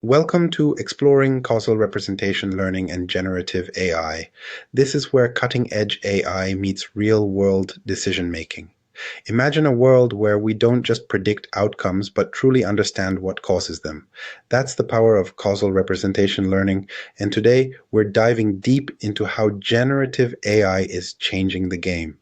Welcome to Exploring Causal Representation Learning and Generative AI. This is where cutting-edge AI meets real-world decision-making. Imagine a world where we don't just predict outcomes, but truly understand what causes them. That's the power of causal representation learning, and today we're diving deep into how generative AI is changing the game.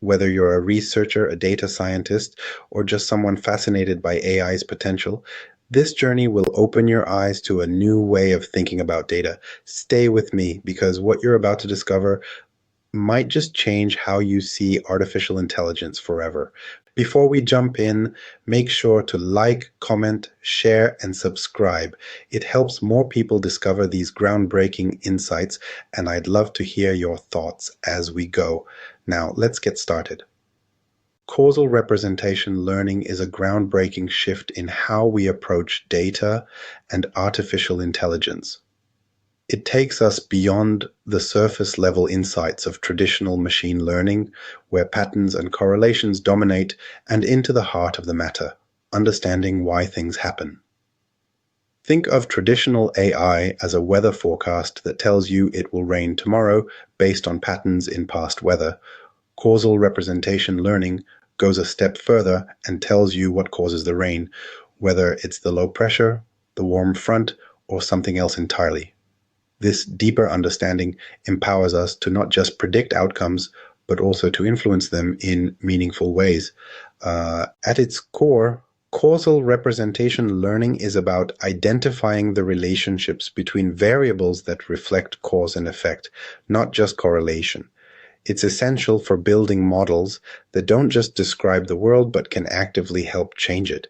Whether you're a researcher, a data scientist, or just someone fascinated by AI's potential, this journey will open your eyes to a new way of thinking about data. Stay with me because what you're about to discover might just change how you see artificial intelligence forever. Before we jump in, make sure to like, comment, share, and subscribe. It helps more people discover these groundbreaking insights, and I'd love to hear your thoughts as we go. Now, let's get started. Causal representation learning is a groundbreaking shift in how we approach data and artificial intelligence. It takes us beyond the surface level insights of traditional machine learning, where patterns and correlations dominate, and into the heart of the matter, understanding why things happen. Think of traditional AI as a weather forecast that tells you it will rain tomorrow based on patterns in past weather. Causal representation learning goes a step further and tells you what causes the rain, whether it's the low pressure, the warm front, or something else entirely. This deeper understanding empowers us to not just predict outcomes, but also to influence them in meaningful ways. At its core, causal representation learning is about identifying the relationships between variables that reflect cause and effect, not just correlation. It's essential for building models that don't just describe the world, but can actively help change it.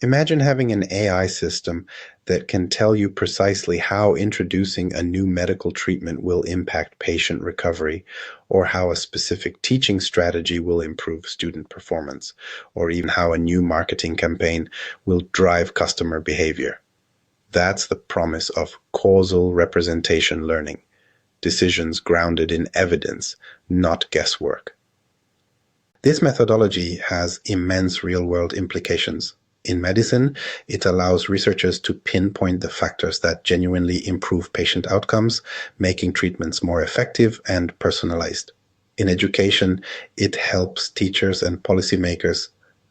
Imagine having an AI system that can tell you precisely how introducing a new medical treatment will impact patient recovery, or how a specific teaching strategy will improve student performance, or even how a new marketing campaign will drive customer behavior. That's the promise of causal representation learning. Decisions grounded in evidence, not guesswork. This methodology has immense real-world implications. In medicine, it allows researchers to pinpoint the factors that genuinely improve patient outcomes, making treatments more effective and personalized. In education, it helps teachers and policymakers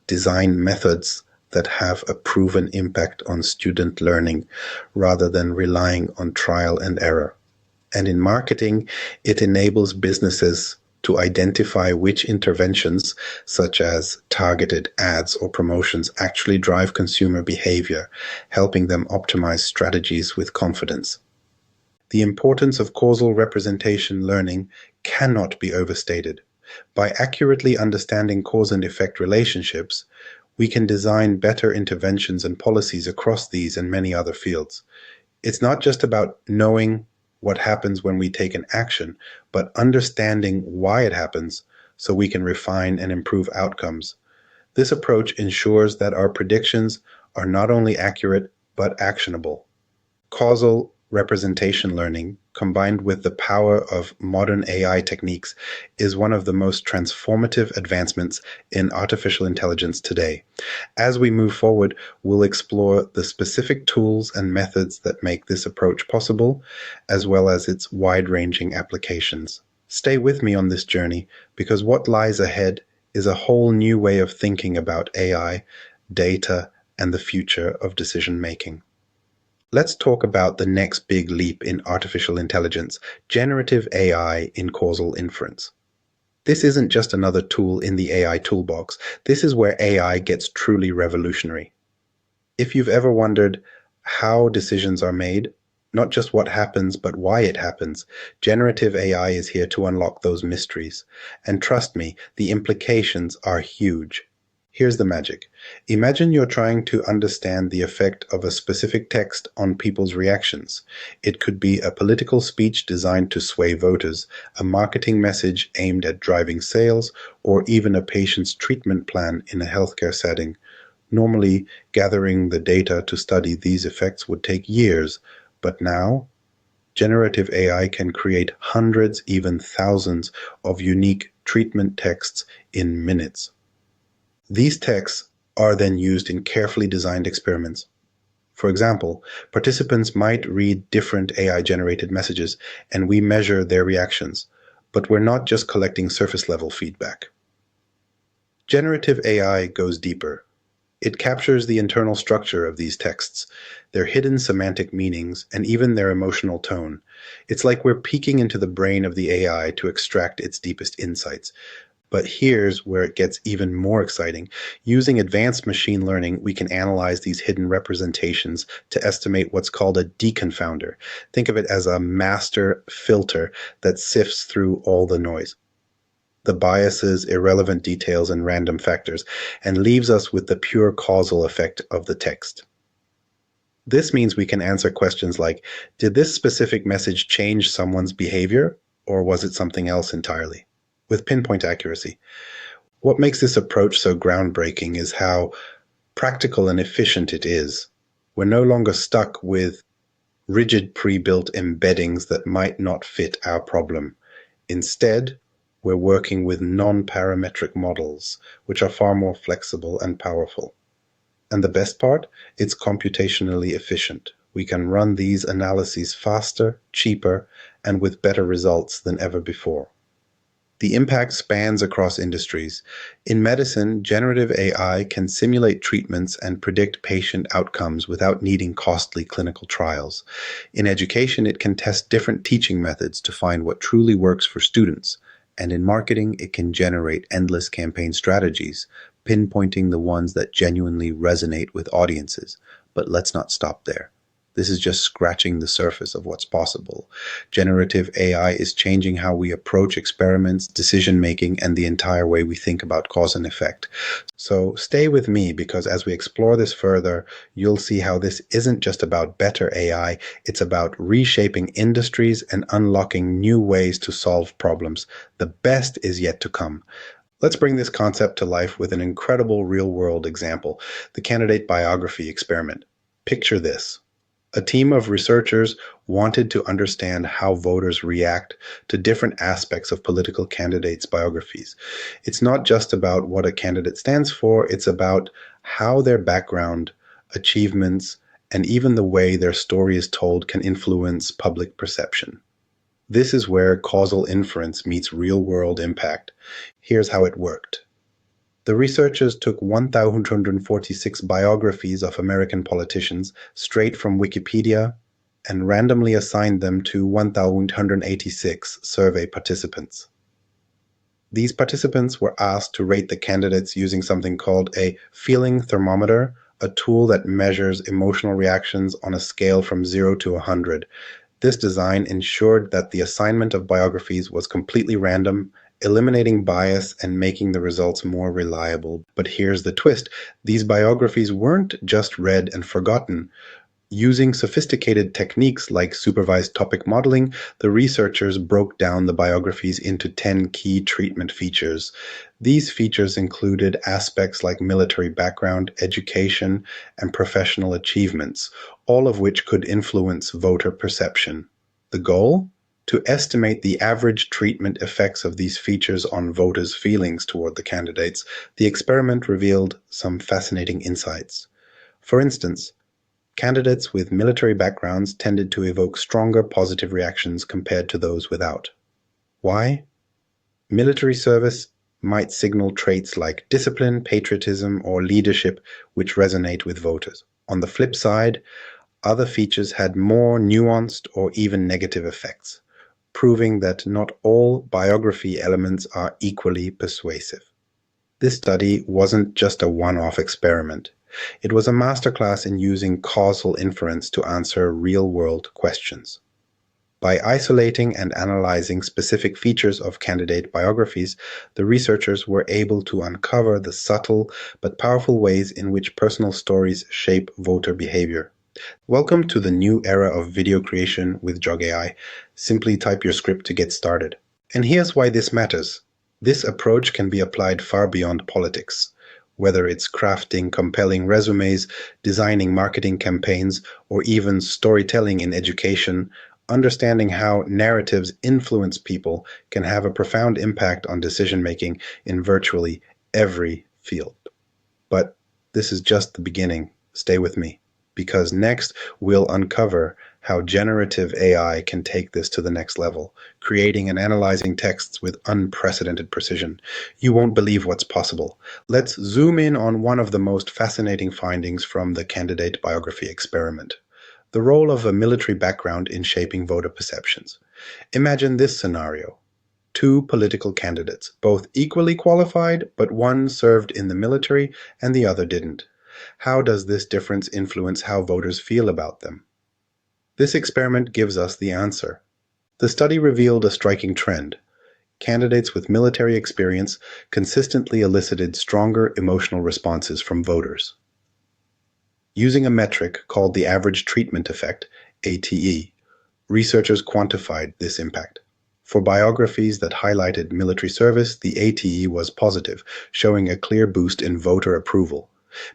design methods that have a proven impact on student learning, rather than relying on trial and error. And in marketing, it enables businesses to identify which interventions, such as targeted ads or promotions, actually drive consumer behavior, helping them optimize strategies with confidence. The importance of causal representation learning cannot be overstated. By accurately understanding cause and effect relationships, we can design better interventions and policies across these and many other fields. It's not just about knowing what happens when we take an action, but understanding why it happens so we can refine and improve outcomes. This approach ensures that our predictions are not only accurate, but actionable. Causal representation learning, combined with the power of modern AI techniques, is one of the most transformative advancements in artificial intelligence today. As we move forward, we'll explore the specific tools and methods that make this approach possible, as well as its wide-ranging applications. Stay with me on this journey, because what lies ahead is a whole new way of thinking about AI, data, and the future of decision-making. Let's talk about the next big leap in artificial intelligence, generative AI in causal inference. This isn't just another tool in the AI toolbox. This is where AI gets truly revolutionary. If you've ever wondered how decisions are made, not just what happens, but why it happens, generative AI is here to unlock those mysteries. And trust me, the implications are huge. Here's the magic. Imagine you're trying to understand the effect of a specific text on people's reactions. It could be a political speech designed to sway voters, a marketing message aimed at driving sales, or even a patient's treatment plan in a healthcare setting. Normally, gathering the data to study these effects would take years, but now, generative AI can create hundreds, even thousands, of unique treatment texts in minutes. These texts are then used in carefully designed experiments. For example, participants might read different AI-generated messages, and we measure their reactions, but we're not just collecting surface-level feedback. Generative AI goes deeper. It captures the internal structure of these texts, their hidden semantic meanings, and even their emotional tone. It's like we're peeking into the brain of the AI to extract its deepest insights. But here's where it gets even more exciting. Using advanced machine learning, we can analyze these hidden representations to estimate what's called a deconfounder. Think of it as a master filter that sifts through all the noise, the biases, irrelevant details, and random factors, and leaves us with the pure causal effect of the text. This means we can answer questions like, did this specific message change someone's behavior, or was it something else entirely? With pinpoint accuracy. What makes this approach so groundbreaking is how practical and efficient it is. We're no longer stuck with rigid pre-built embeddings that might not fit our problem. Instead, we're working with non-parametric models, which are far more flexible and powerful. And the best part? It's computationally efficient. We can run these analyses faster, cheaper, and with better results than ever before. The impact spans across industries. In medicine, generative AI can simulate treatments and predict patient outcomes without needing costly clinical trials. In education, it can test different teaching methods to find what truly works for students. And in marketing, it can generate endless campaign strategies, pinpointing the ones that genuinely resonate with audiences. But let's not stop there. This is just scratching the surface of what's possible. Generative AI is changing how we approach experiments, decision-making, and the entire way we think about cause and effect. So stay with me, because as we explore this further, you'll see how this isn't just about better AI, it's about reshaping industries and unlocking new ways to solve problems. The best is yet to come. Let's bring this concept to life with an incredible real-world example, the candidate biography experiment. Picture this. A team of researchers wanted to understand how voters react to different aspects of political candidates' biographies. It's not just about what a candidate stands for, it's about how their background, achievements, and even the way their story is told can influence public perception. This is where causal inference meets real-world impact. Here's how it worked. The researchers took 1,246 biographies of American politicians straight from Wikipedia and randomly assigned them to 1,186 survey participants. These participants were asked to rate the candidates using something called a feeling thermometer, a tool that measures emotional reactions on a scale from 0 to 100. This design ensured that the assignment of biographies was completely random, eliminating bias and making the results more reliable. But here's the twist. These biographies weren't just read and forgotten. Using sophisticated techniques like supervised topic modeling, the researchers broke down the biographies into 10 key treatment features. These features included aspects like military background, education, and professional achievements, all of which could influence voter perception. The goal? To estimate the average treatment effects of these features on voters' feelings toward the candidates, the experiment revealed some fascinating insights. For instance, candidates with military backgrounds tended to evoke stronger positive reactions compared to those without. Why? Military service might signal traits like discipline, patriotism, or leadership which resonate with voters. On the flip side, other features had more nuanced or even negative effects, proving that not all biography elements are equally persuasive. This study wasn't just a one-off experiment. It was a masterclass in using causal inference to answer real-world questions. By isolating and analyzing specific features of candidate biographies, the researchers were able to uncover the subtle but powerful ways in which personal stories shape voter behavior. Welcome to the new era of video creation with Jog AI. Simply type your script to get started. And here's why this matters. This approach can be applied far beyond politics. Whether it's crafting compelling resumes, designing marketing campaigns, or even storytelling in education, understanding how narratives influence people can have a profound impact on decision-making in virtually every field. But this is just the beginning. Stay with me. because next we'll uncover how generative AI can take this to the next level, creating and analyzing texts with unprecedented precision. You won't believe what's possible. Let's zoom in on one of the most fascinating findings from the candidate biography experiment: the role of a military background in shaping voter perceptions. Imagine this scenario. Two political candidates, both equally qualified, but one served in the military and the other didn't. How does this difference influence how voters feel about them? This experiment gives us the answer. The study revealed a striking trend. Candidates with military experience consistently elicited stronger emotional responses from voters. Using a metric called the average treatment effect, ATE, researchers quantified this impact. For biographies that highlighted military service, the ATE was positive, showing a clear boost in voter approval.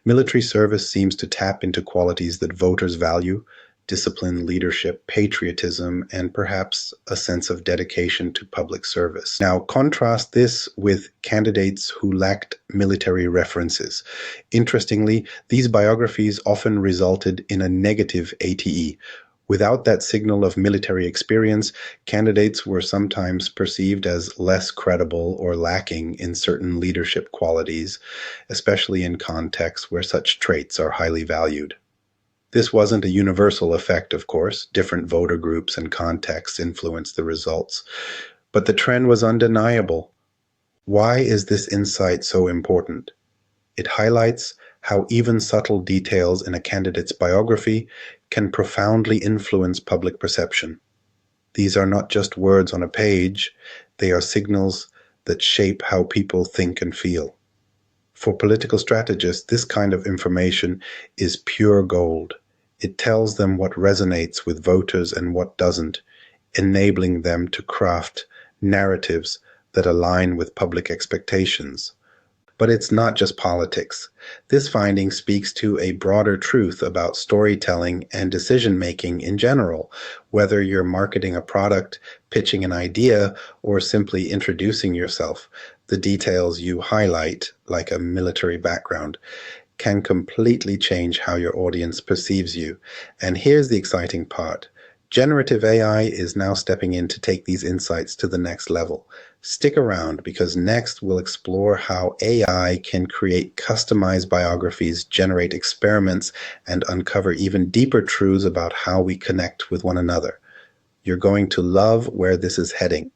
Military service seems to tap into qualities that voters value: discipline, leadership, patriotism, and perhaps a sense of dedication to public service. Now, contrast this with candidates who lacked military references. Interestingly, these biographies often resulted in a negative ATE. Without that signal of military experience, candidates were sometimes perceived as less credible or lacking in certain leadership qualities, especially in contexts where such traits are highly valued. This wasn't a universal effect, of course. Different voter groups and contexts influenced the results. But the trend was undeniable. Why is this insight so important? It highlights how even subtle details in a candidate's biography can profoundly influence public perception. These are not just words on a page, they are signals that shape how people think and feel. For political strategists, this kind of information is pure gold. It tells them what resonates with voters and what doesn't, enabling them to craft narratives that align with public expectations. But it's not just politics. This finding speaks to a broader truth about storytelling and decision-making in general. Whether you're marketing a product, pitching an idea, or simply introducing yourself, the details you highlight, like a military background, can completely change how your audience perceives you. And here's the exciting part. Generative AI is now stepping in to take these insights to the next level. Stick around, because next we'll explore how AI can create customized biographies, generate experiments, and uncover even deeper truths about how we connect with one another. You're going to love where this is heading.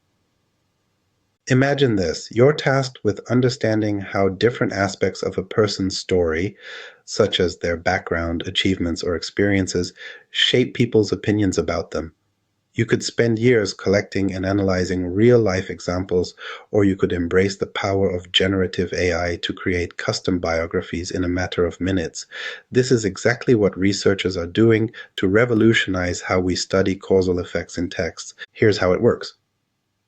Imagine this. You're tasked with understanding how different aspects of a person's story, such as their background, achievements, or experiences, shape people's opinions about them. You could spend years collecting and analyzing real-life examples, or you could embrace the power of generative AI to create custom biographies in a matter of minutes. This is exactly what researchers are doing to revolutionize how we study causal effects in text. Here's how it works.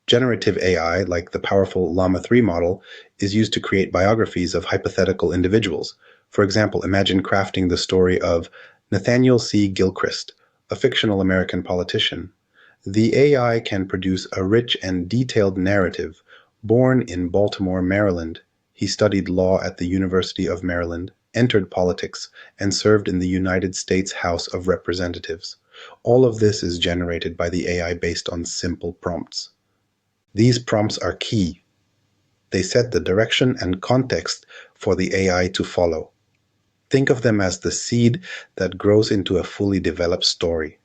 Generative AI, like the powerful Llama 3 model, is used to create biographies of hypothetical individuals. For example, imagine crafting the story of Nathaniel C. Gilchrist, a fictional American politician. The AI can produce a rich and detailed narrative. Born in Baltimore, Maryland, he studied law at the University of Maryland, entered politics, and served in the United States House of Representatives. All of this is generated by the AI based on simple prompts. These prompts are key. They set the direction and context for the AI to follow. Think of them as the seed that grows into a fully developed story.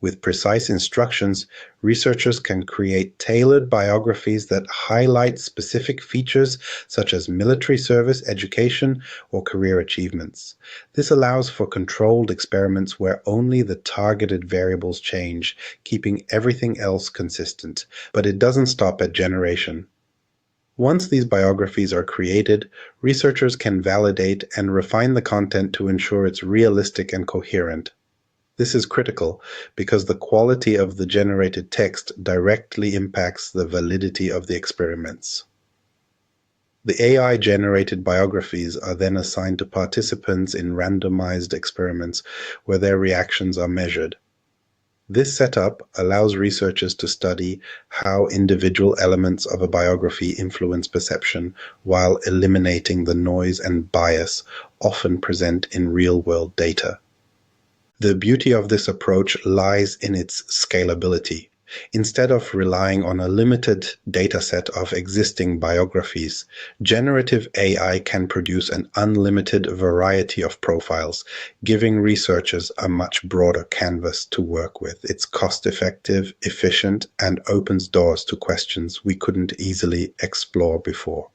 With precise instructions, researchers can create tailored biographies that highlight specific features such as military service, education, or career achievements. This allows for controlled experiments where only the targeted variables change, keeping everything else consistent. But it doesn't stop at generation. Once these biographies are created, researchers can validate and refine the content to ensure it's realistic and coherent. This is critical because the quality of the generated text directly impacts the validity of the experiments. The AI-generated biographies are then assigned to participants in randomized experiments where their reactions are measured. This setup allows researchers to study how individual elements of a biography influence perception while eliminating the noise and bias often present in real-world data. The beauty of this approach lies in its scalability. Instead of relying on a limited dataset of existing biographies, generative AI can produce an unlimited variety of profiles, giving researchers a much broader canvas to work with. It's cost-effective, efficient, and opens doors to questions we couldn't easily explore before.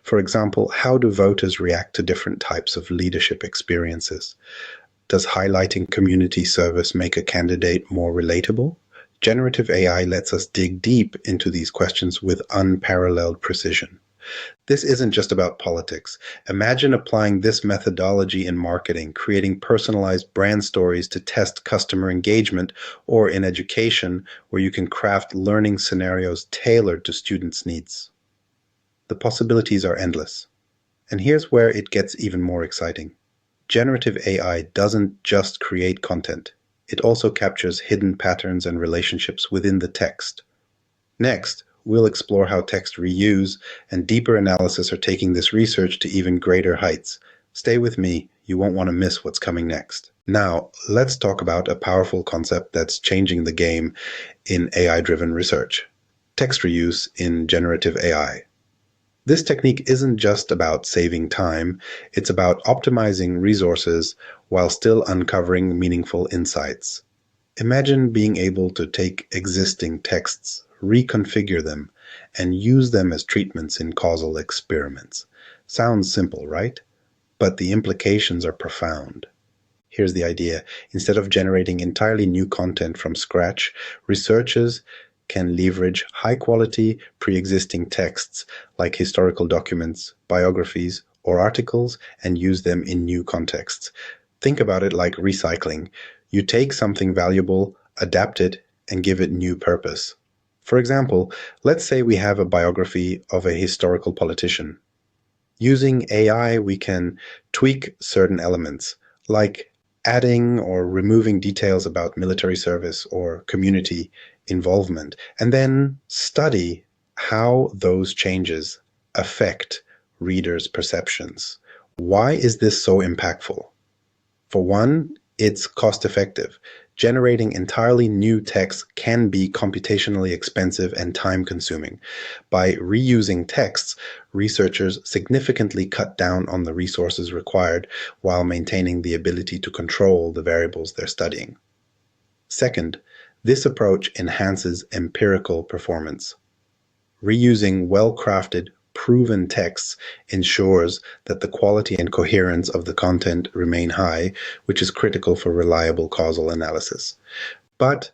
For example, how do voters react to different types of leadership experiences? Does highlighting community service make a candidate more relatable? Generative AI lets us dig deep into these questions with unparalleled precision. This isn't just about politics. Imagine applying this methodology in marketing, creating personalized brand stories to test customer engagement, or in education, where you can craft learning scenarios tailored to students' needs. The possibilities are endless. And here's where it gets even more exciting. Generative AI doesn't just create content. It also captures hidden patterns and relationships within the text. Next, we'll explore how text reuse and deeper analysis are taking this research to even greater heights. Stay with me, you won't want to miss what's coming next. Now, let's talk about a powerful concept that's changing the game in AI-driven research: text reuse in generative AI. This technique isn't just about saving time, it's about optimizing resources while still uncovering meaningful insights. Imagine being able to take existing texts, reconfigure them, and use them as treatments in causal experiments. Sounds simple, right? But the implications are profound. Here's the idea. Instead of generating entirely new content from scratch, researchers can leverage high-quality, pre-existing texts like historical documents, biographies, or articles and use them in new contexts. Think about it like recycling. You take something valuable, adapt it, and give it new purpose. For example, let's say we have a biography of a historical politician. Using AI, we can tweak certain elements, like adding or removing details about military service or community involvement, and then study how those changes affect readers' perceptions. Why is this so impactful? For one, it's cost-effective. Generating entirely new text can be computationally expensive and time-consuming. By reusing texts, researchers significantly cut down on the resources required while maintaining the ability to control the variables they're studying. Second, this approach enhances empirical performance. Reusing well-crafted, proven texts ensures that the quality and coherence of the content remain high, which is critical for reliable causal analysis. But,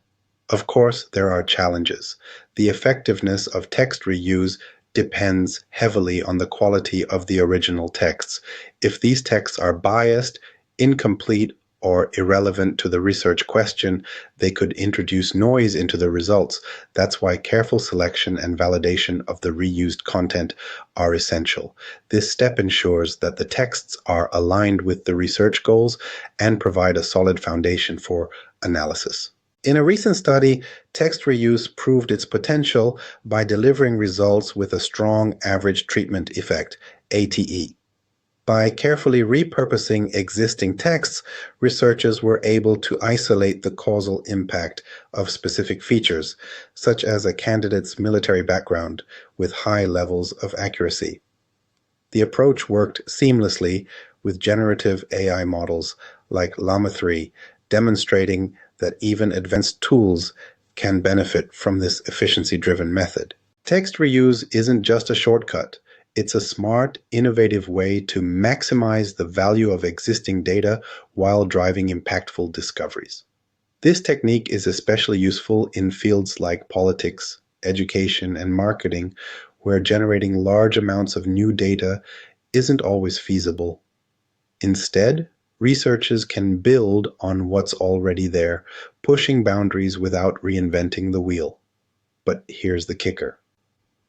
of course, there are challenges. The effectiveness of text reuse depends heavily on the quality of the original texts. If these texts are biased, incomplete, or irrelevant to the research question, they could introduce noise into the results. That's why careful selection and validation of the reused content are essential. This step ensures that the texts are aligned with the research goals and provide a solid foundation for analysis. In a recent study, text reuse proved its potential by delivering results with a strong average treatment effect, ATE. By carefully repurposing existing texts, researchers were able to isolate the causal impact of specific features, such as a candidate's military background, with high levels of accuracy. The approach worked seamlessly with generative AI models like Llama 3, demonstrating that even advanced tools can benefit from this efficiency-driven method. Text reuse isn't just a shortcut. It's a smart, innovative way to maximize the value of existing data while driving impactful discoveries. This technique is especially useful in fields like politics, education, and marketing, where generating large amounts of new data isn't always feasible. Instead, researchers can build on what's already there, pushing boundaries without reinventing the wheel. But here's the kicker.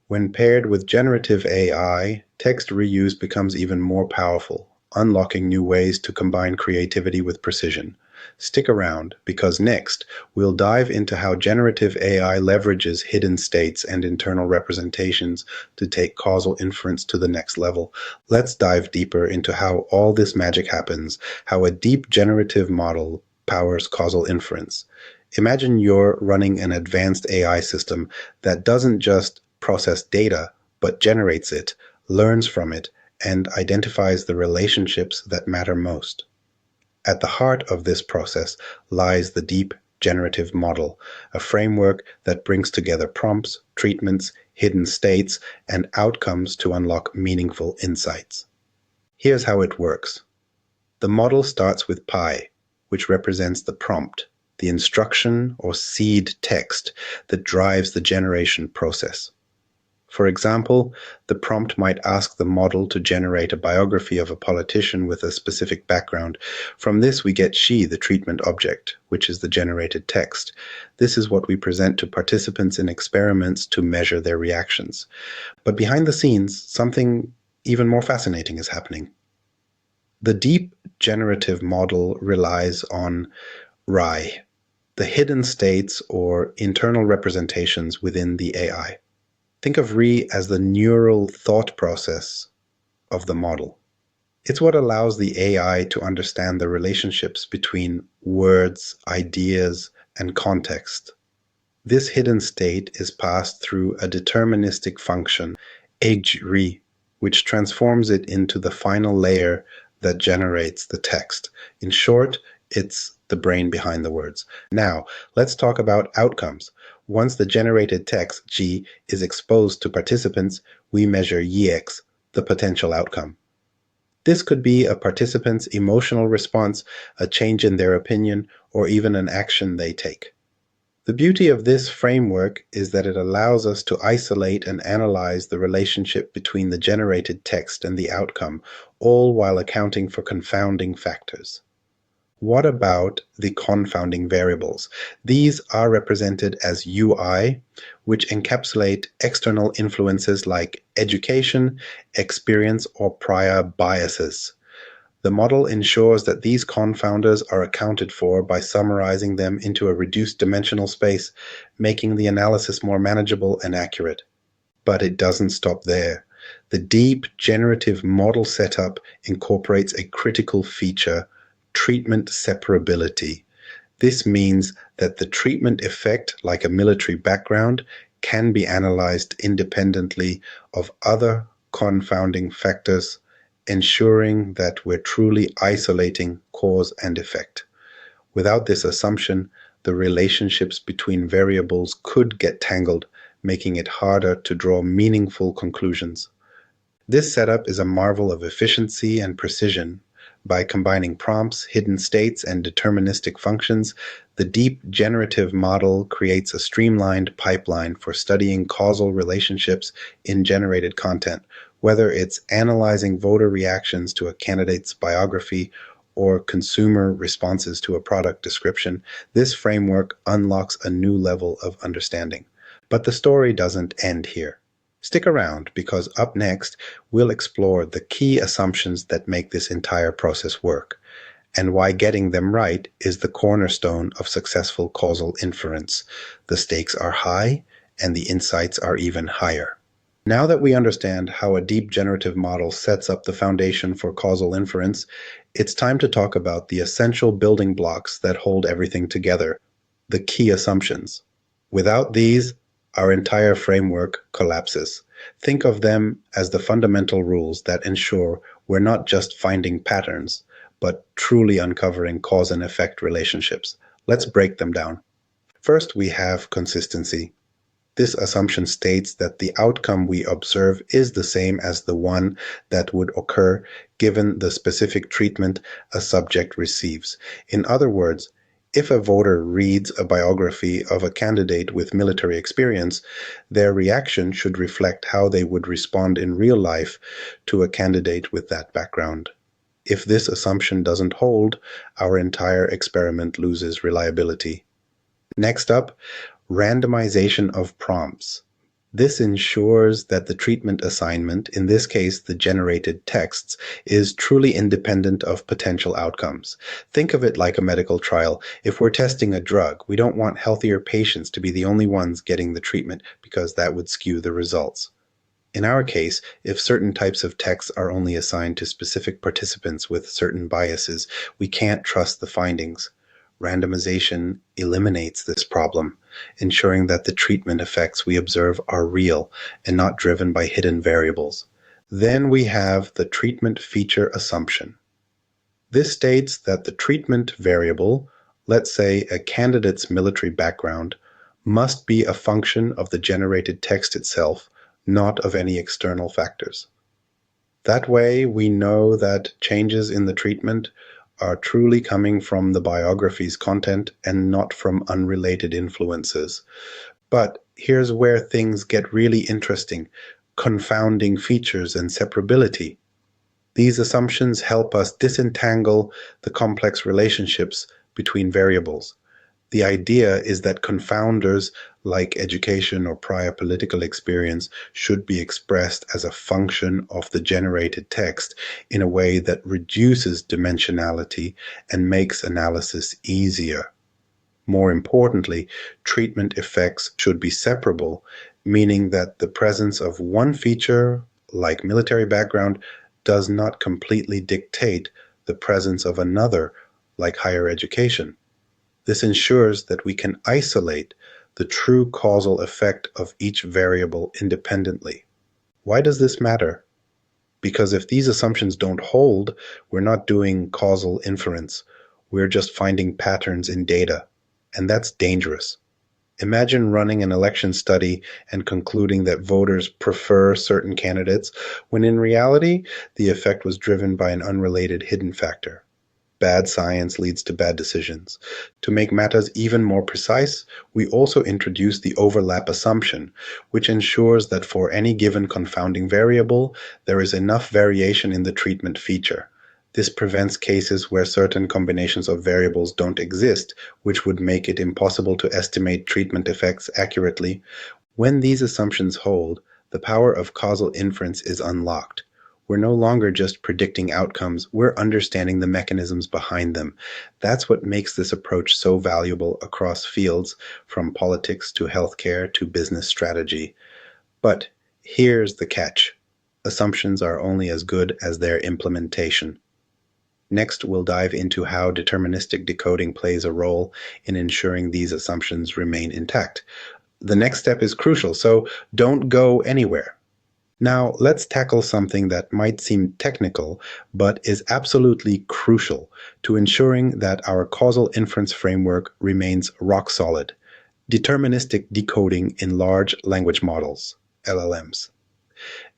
When paired with generative AI, text reuse becomes even more powerful, unlocking new ways to combine creativity with precision. Stick around, because next, we'll dive into how generative AI leverages hidden states and internal representations to take causal inference to the next level. Let's dive deeper into how all this magic happens, how a deep generative model powers causal inference. Imagine you're running an advanced AI system that doesn't just process data, but generates it, learns from it, and identifies the relationships that matter most. At the heart of this process lies the deep generative model, a framework that brings together prompts, treatments, hidden states, and outcomes to unlock meaningful insights. Here's how it works. The model starts with pi, which represents the prompt, the instruction or seed text that drives the generation process. For example, the prompt might ask the model to generate a biography of a politician with a specific background. From this, we get she, the treatment object, which is the generated text. This is what we present to participants in experiments to measure their reactions. But behind the scenes, something even more fascinating is happening. The deep generative model relies on RAI, the hidden states or internal representations within the AI. Think of RE as the neural thought process of the model. It's what allows the AI to understand the relationships between words, ideas, and context. This hidden state is passed through a deterministic function, eg_re, which transforms it into the final layer that generates the text. In short, it's the brain behind the words. Now, let's talk about outcomes. Once the generated text, G, is exposed to participants, we measure YX, the potential outcome. This could be a participant's emotional response, a change in their opinion, or even an action they take. The beauty of this framework is that it allows us to isolate and analyze the relationship between the generated text and the outcome, all while accounting for confounding factors. What about the confounding variables? These are represented as UI, which encapsulate external influences like education, experience, or prior biases. The model ensures that these confounders are accounted for by summarizing them into a reduced dimensional space, making the analysis more manageable and accurate. But it doesn't stop there. The deep generative model setup incorporates a critical feature: treatment separability. This means that the treatment effect, like a military background, can be analyzed independently of other confounding factors, ensuring that we're truly isolating cause and effect. Without this assumption, the relationships between variables could get tangled, making it harder to draw meaningful conclusions. This setup is a marvel of efficiency and precision. By combining prompts, hidden states, and deterministic functions, the deep generative model creates a streamlined pipeline for studying causal relationships in generated content. Whether it's analyzing voter reactions to a candidate's biography or consumer responses to a product description, this framework unlocks a new level of understanding. But the story doesn't end here. Stick around, because up next, we'll explore the key assumptions that make this entire process work, and why getting them right is the cornerstone of successful causal inference. The stakes are high, and the insights are even higher. Now that we understand how a deep generative model sets up the foundation for causal inference, it's time to talk about the essential building blocks that hold everything together, the key assumptions. Without these, our entire framework collapses. Think of them as the fundamental rules that ensure we're not just finding patterns, but truly uncovering cause and effect relationships. Let's break them down. First, we have consistency. This assumption states that the outcome we observe is the same as the one that would occur given the specific treatment a subject receives. In other words, if a voter reads a biography of a candidate with military experience, their reaction should reflect how they would respond in real life to a candidate with that background. If this assumption doesn't hold, our entire experiment loses reliability. Next up, randomization of prompts. This ensures that the treatment assignment, in this case the generated texts, is truly independent of potential outcomes. Think of it like a medical trial. If we're testing a drug, we don't want healthier patients to be the only ones getting the treatment, because that would skew the results. In our case, if certain types of texts are only assigned to specific participants with certain biases, we can't trust the findings. Randomization eliminates this problem, ensuring that the treatment effects we observe are real and not driven by hidden variables. Then we have the treatment feature assumption. This states that the treatment variable, let's say a candidate's military background, must be a function of the generated text itself, not of any external factors. That way, we know that changes in the treatment are truly coming from the biography's content and not from unrelated influences. But here's where things get really interesting: confounding features and separability. These assumptions help us disentangle the complex relationships between variables. The idea is that confounders, like education or prior political experience, should be expressed as a function of the generated text in a way that reduces dimensionality and makes analysis easier. More importantly, treatment effects should be separable, meaning that the presence of one feature, like military background, does not completely dictate the presence of another, like higher education. This ensures that we can isolate the true causal effect of each variable independently. Why does this matter? Because if these assumptions don't hold, we're not doing causal inference. We're just finding patterns in data, and that's dangerous. Imagine running an election study and concluding that voters prefer certain candidates, when in reality, the effect was driven by an unrelated hidden factor. Bad science leads to bad decisions. To make matters even more precise, we also introduce the overlap assumption, which ensures that for any given confounding variable, there is enough variation in the treatment feature. This prevents cases where certain combinations of variables don't exist, which would make it impossible to estimate treatment effects accurately. When these assumptions hold, the power of causal inference is unlocked. We're no longer just predicting outcomes, we're understanding the mechanisms behind them. That's what makes this approach so valuable across fields, from politics to healthcare to business strategy. But here's the catch: assumptions are only as good as their implementation. Next, we'll dive into how deterministic decoding plays a role in ensuring these assumptions remain intact. The next step is crucial, so don't go anywhere. Now, let's tackle something that might seem technical, but is absolutely crucial to ensuring that our causal inference framework remains rock solid: deterministic decoding in large language models, LLMs.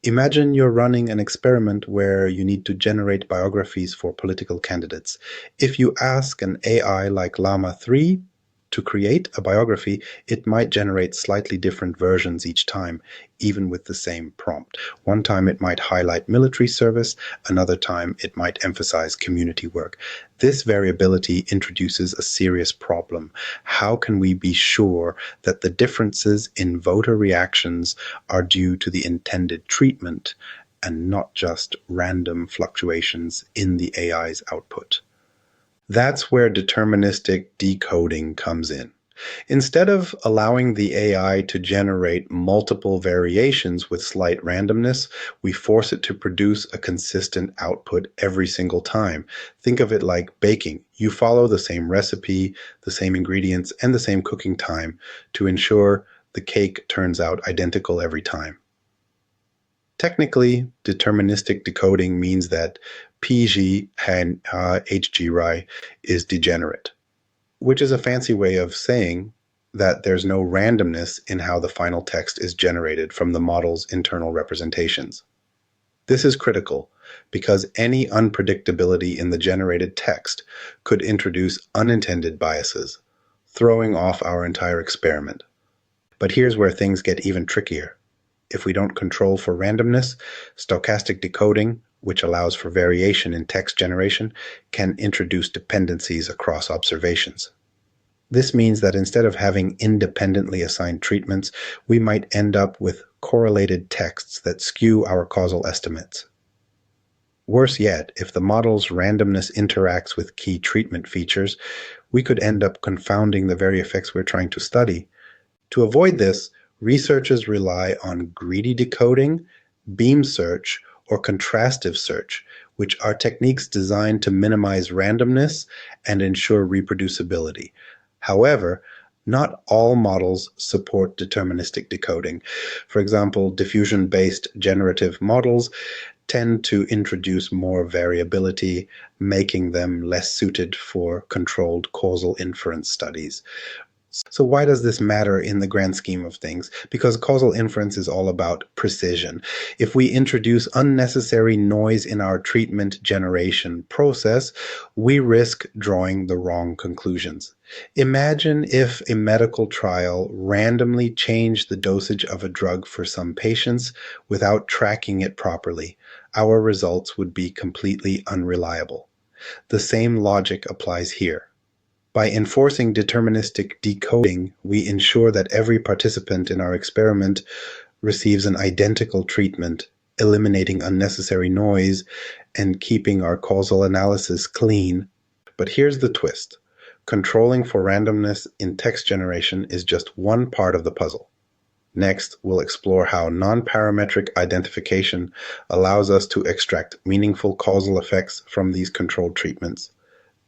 Imagine you're running an experiment where you need to generate biographies for political candidates. If you ask an AI like Llama 3 to create a biography, it might generate slightly different versions each time, even with the same prompt. One time it might highlight military service, another time it might emphasize community work. This variability introduces a serious problem. How can we be sure that the differences in voter reactions are due to the intended treatment and not just random fluctuations in the AI's output? That's where deterministic decoding comes in. Instead of allowing the AI to generate multiple variations with slight randomness, we force it to produce a consistent output every single time. Think of it like baking. You follow the same recipe, the same ingredients, and the same cooking time to ensure the cake turns out identical every time. Technically, deterministic decoding means that PG and HGRI is degenerate, which is a fancy way of saying that there's no randomness in how the final text is generated from the model's internal representations. This is critical because any unpredictability in the generated text could introduce unintended biases, throwing off our entire experiment. But here's where things get even trickier. If we don't control for randomness, stochastic decoding, which allows for variation in text generation, can introduce dependencies across observations. This means that instead of having independently assigned treatments, we might end up with correlated texts that skew our causal estimates. Worse yet, if the model's randomness interacts with key treatment features, we could end up confounding the very effects we're trying to study. To avoid this, researchers rely on greedy decoding, beam search, or contrastive search, which are techniques designed to minimize randomness and ensure reproducibility. However, not all models support deterministic decoding. For example, diffusion-based generative models tend to introduce more variability, making them less suited for controlled causal inference studies. So why does this matter in the grand scheme of things? Because causal inference is all about precision. If we introduce unnecessary noise in our treatment generation process, we risk drawing the wrong conclusions. Imagine if a medical trial randomly changed the dosage of a drug for some patients without tracking it properly. Our results would be completely unreliable. The same logic applies here. By enforcing deterministic decoding, we ensure that every participant in our experiment receives an identical treatment, eliminating unnecessary noise and keeping our causal analysis clean. But here's the twist. Controlling for randomness in text generation is just one part of the puzzle. Next, we'll explore how nonparametric identification allows us to extract meaningful causal effects from these controlled treatments.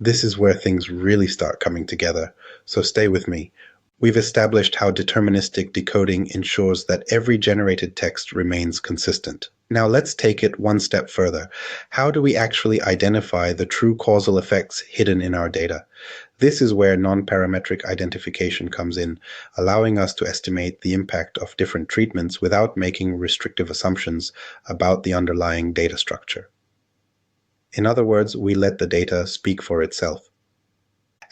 This is where things really start coming together, so stay with me. We've established how deterministic decoding ensures that every generated text remains consistent. Now let's take it one step further. How do we actually identify the true causal effects hidden in our data? This is where nonparametric identification comes in, allowing us to estimate the impact of different treatments without making restrictive assumptions about the underlying data structure. In other words, we let the data speak for itself.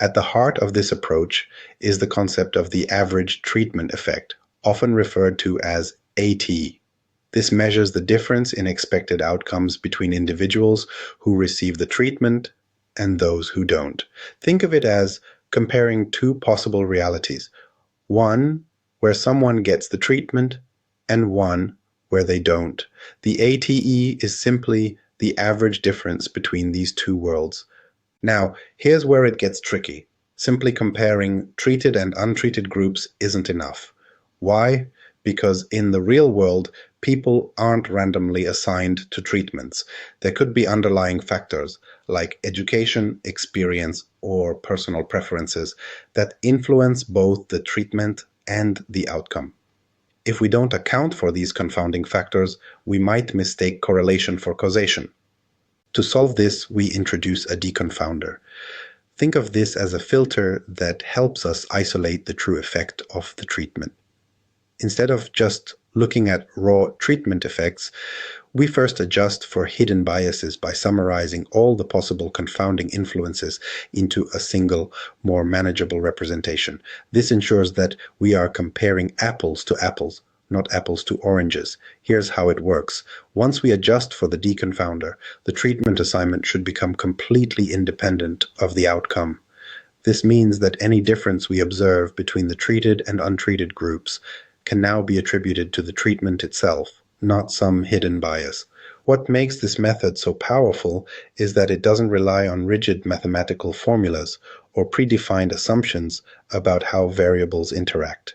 At the heart of this approach is the concept of the average treatment effect, often referred to as AT. This measures the difference in expected outcomes between individuals who receive the treatment and those who don't. Think of it as comparing two possible realities, one where someone gets the treatment and one where they don't. The ATE is simply the average difference between these two worlds. Now, here's where it gets tricky. Simply comparing treated and untreated groups isn't enough. Why? Because in the real world, people aren't randomly assigned to treatments. There could be underlying factors like education, experience, or personal preferences that influence both the treatment and the outcome. If we don't account for these confounding factors, we might mistake correlation for causation. To solve this, we introduce a deconfounder. Think of this as a filter that helps us isolate the true effect of the treatment. Instead of just looking at raw treatment effects, we first adjust for hidden biases by summarizing all the possible confounding influences into a single, more manageable representation. This ensures that we are comparing apples to apples, not apples to oranges. Here's how it works. Once we adjust for the deconfounder, the treatment assignment should become completely independent of the outcome. This means that any difference we observe between the treated and untreated groups can now be attributed to the treatment itself, not some hidden bias. What makes this method so powerful is that it doesn't rely on rigid mathematical formulas or predefined assumptions about how variables interact.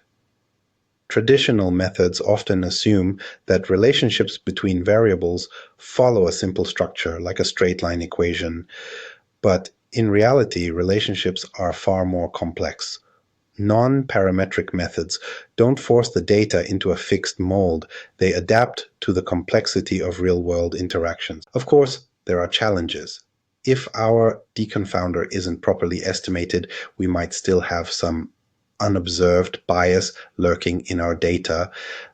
Traditional methods often assume that relationships between variables follow a simple structure like a straight line equation, but in reality, relationships are far more complex. Non-parametric methods don't force the data into a fixed mold. They adapt to the complexity of real-world interactions. Of course, there are challenges. If our deconfounder isn't properly estimated, we might still have some unobserved bias lurking in our data.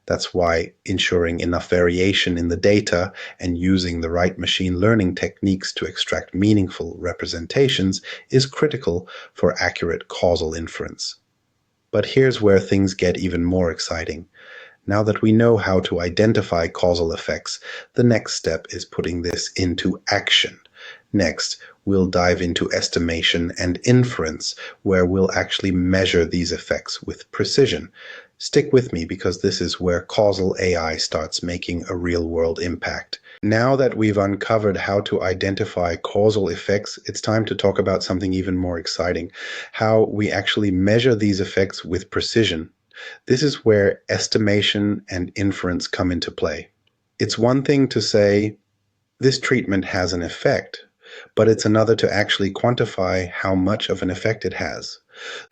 That's why ensuring enough variation in the data and using the right machine learning techniques to extract meaningful representations is critical for accurate causal inference. But here's where things get even more exciting. Now that we know how to identify causal effects, the next step is putting this into action. Next, we'll dive into estimation and inference, where we'll actually measure these effects with precision. Stick with me because this is where causal AI starts making a real-world impact. Now that we've uncovered how to identify causal effects, it's time to talk about something even more exciting, how we actually measure these effects with precision. This is where estimation and inference come into play. It's one thing to say, This treatment has an effect, but it's another to actually quantify how much of an effect it has.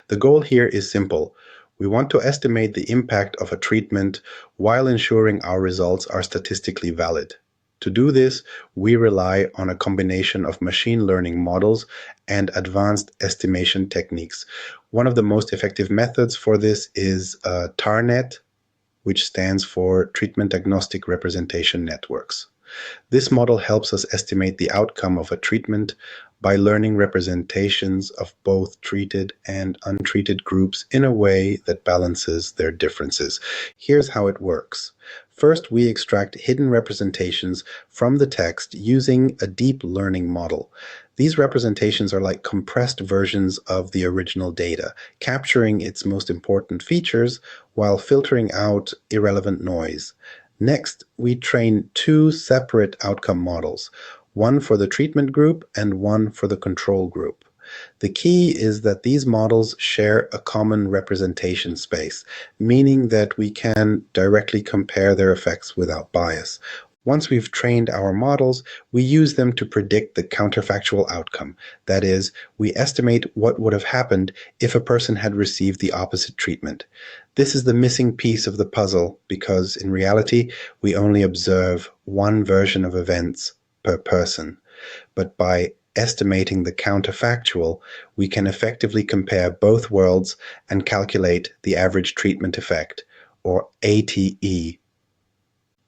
The goal here is simple. We want to estimate the impact of a treatment while ensuring our results are statistically valid. To do this, we rely on a combination of machine learning models and advanced estimation techniques. One of the most effective methods for this is TARNet, which stands for Treatment Agnostic Representation Networks. This model helps us estimate the outcome of a treatment by learning representations of both treated and untreated groups in a way that balances their differences. Here's how it works. First, we extract hidden representations from the text using a deep learning model. These representations are like compressed versions of the original data, capturing its most important features while filtering out irrelevant noise. Next, we train two separate outcome models, one for the treatment group and one for the control group. The key is that these models share a common representation space, meaning that we can directly compare their effects without bias. Once we've trained our models, we use them to predict the counterfactual outcome. That is, we estimate what would have happened if a person had received the opposite treatment. This is the missing piece of the puzzle because, in reality, we only observe one version of events per person. But by estimating the counterfactual, we can effectively compare both worlds and calculate the average treatment effect, or ATE.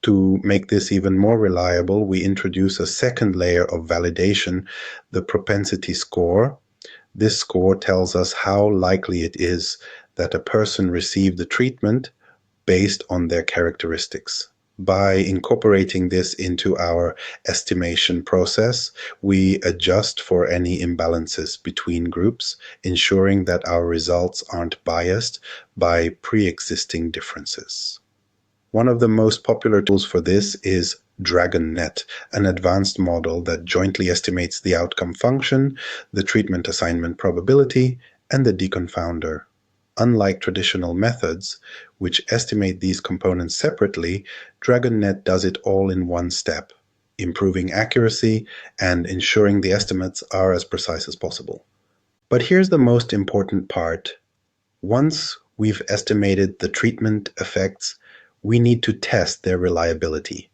To make this even more reliable, we introduce a second layer of validation, the propensity score. This score tells us how likely it is that a person received the treatment based on their characteristics. By incorporating this into our estimation process, we adjust for any imbalances between groups, ensuring that our results aren't biased by pre-existing differences. One of the most popular tools for this is DragonNet, an advanced model that jointly estimates the outcome function, the treatment assignment probability, and the deconfounder. Unlike traditional methods, which estimate these components separately, DragonNet does it all in one step, improving accuracy and ensuring the estimates are as precise as possible. But here's the most important part. Once we've estimated the treatment effects, we need to test their reliability.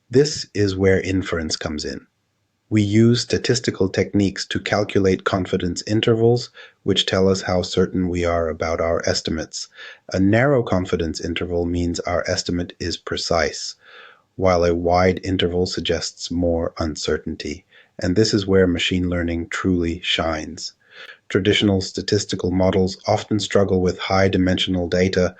This is where inference comes in. We use statistical techniques to calculate confidence intervals, which tell us how certain we are about our estimates. A narrow confidence interval means our estimate is precise, while a wide interval suggests more uncertainty. And this is where machine learning truly shines. Traditional statistical models often struggle with high-dimensional data,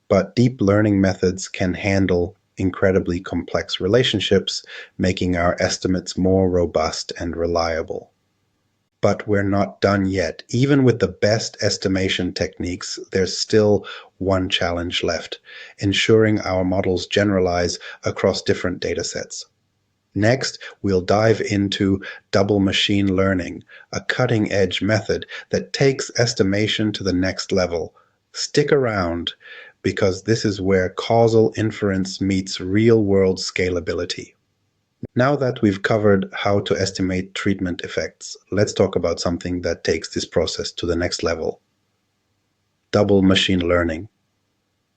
but deep learning methods can handle incredibly complex relationships, making our estimates more robust and reliable. But we're not done yet. Even with the best estimation techniques, there's still one challenge left: ensuring our models generalize across different datasets. Next, we'll dive into double machine learning, a cutting-edge method that takes estimation to the next level. Stick around, because this is where causal inference meets real-world scalability. Now that we've covered how to estimate treatment effects, let's talk about something that takes this process to the next level: double machine learning.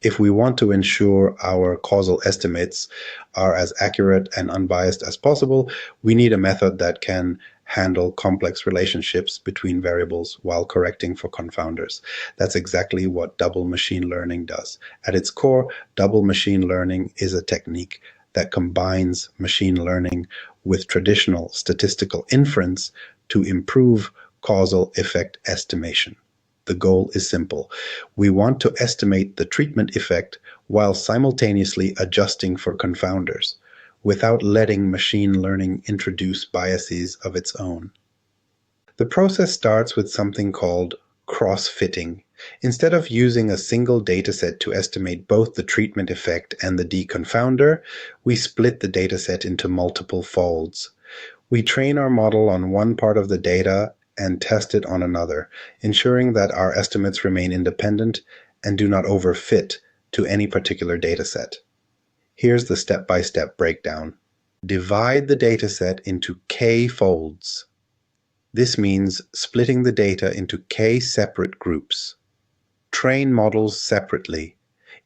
If we want to ensure our causal estimates are as accurate and unbiased as possible, we need a method that can handle complex relationships between variables while correcting for confounders. That's exactly what double machine learning does. At its core, double machine learning is a technique that combines machine learning with traditional statistical inference to improve causal effect estimation. The goal is simple. We want to estimate the treatment effect while simultaneously adjusting for confounders, without letting machine learning introduce biases of its own. The process starts with something called cross-fitting. Instead of using a single dataset to estimate both the treatment effect and the deconfounder, we split the dataset into multiple folds. We train our model on one part of the data and test it on another, ensuring that our estimates remain independent and do not overfit to any particular dataset. Here's the step-by-step breakdown. Divide the dataset into k folds. This means splitting the data into k separate groups. Train models separately.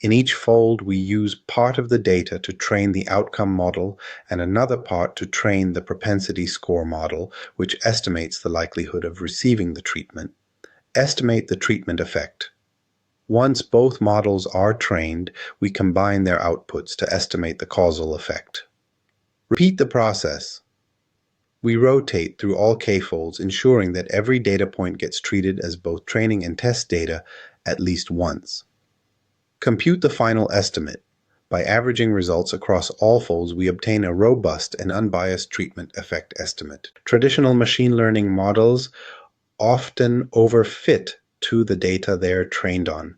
In each fold, we use part of the data to train the outcome model and another part to train the propensity score model, which estimates the likelihood of receiving the treatment. Estimate the treatment effect. Once both models are trained, we combine their outputs to estimate the causal effect. Repeat the process. We rotate through all k-folds, ensuring that every data point gets treated as both training and test data at least once. Compute the final estimate. By averaging results across all folds, we obtain a robust and unbiased treatment effect estimate. Traditional machine learning models often overfit to the data they're trained on.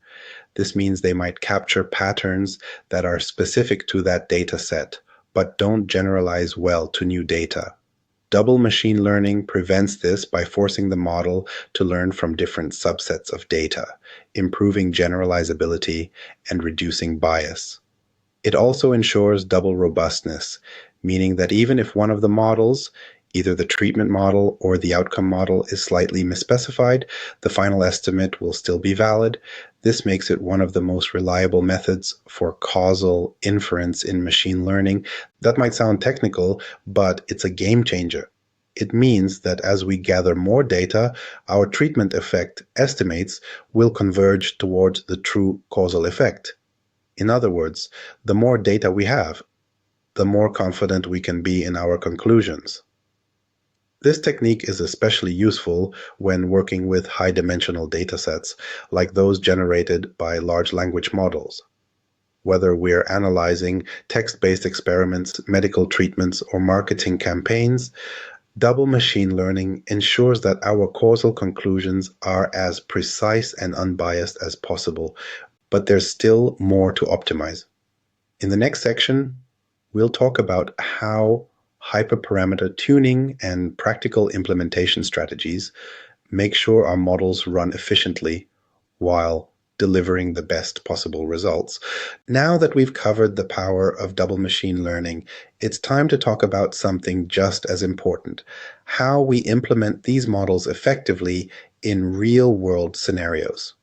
This means they might capture patterns that are specific to that data set, but don't generalize well to new data. Double machine learning prevents this by forcing the model to learn from different subsets of data, improving generalizability and reducing bias. It also ensures double robustness, meaning that even if one of the models, either the treatment model or the outcome model, is slightly misspecified, the final estimate will still be valid. This makes it one of the most reliable methods for causal inference in machine learning. That might sound technical, but it's a game changer. It means that as we gather more data, our treatment effect estimates will converge towards the true causal effect. In other words, the more data we have, the more confident we can be in our conclusions. This technique is especially useful when working with high-dimensional datasets, like those generated by large language models. Whether we're analyzing text-based experiments, medical treatments, or marketing campaigns, double machine learning ensures that our causal conclusions are as precise and unbiased as possible, but there's still more to optimize. In the next section, we'll talk about how hyperparameter tuning and practical implementation strategies make sure our models run efficiently while delivering the best possible results. Now that we've covered the power of double machine learning, it's time to talk about something just as important: how we implement these models effectively in real-world scenarios.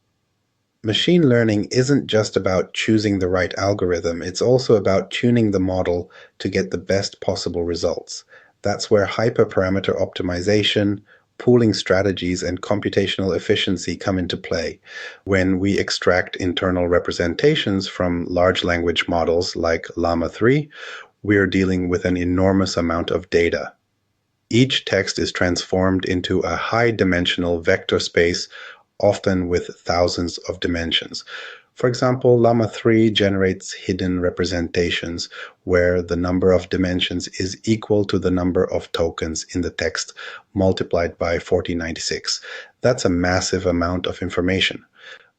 Machine learning isn't just about choosing the right algorithm, it's also about tuning the model to get the best possible results. That's where hyperparameter optimization, pooling strategies, and computational efficiency come into play. When we extract internal representations from large language models like Llama 3, we're dealing with an enormous amount of data. Each text is transformed into a high-dimensional vector space, often with thousands of dimensions. For example, Llama 3 generates hidden representations where the number of dimensions is equal to the number of tokens in the text multiplied by 4096. That's a massive amount of information.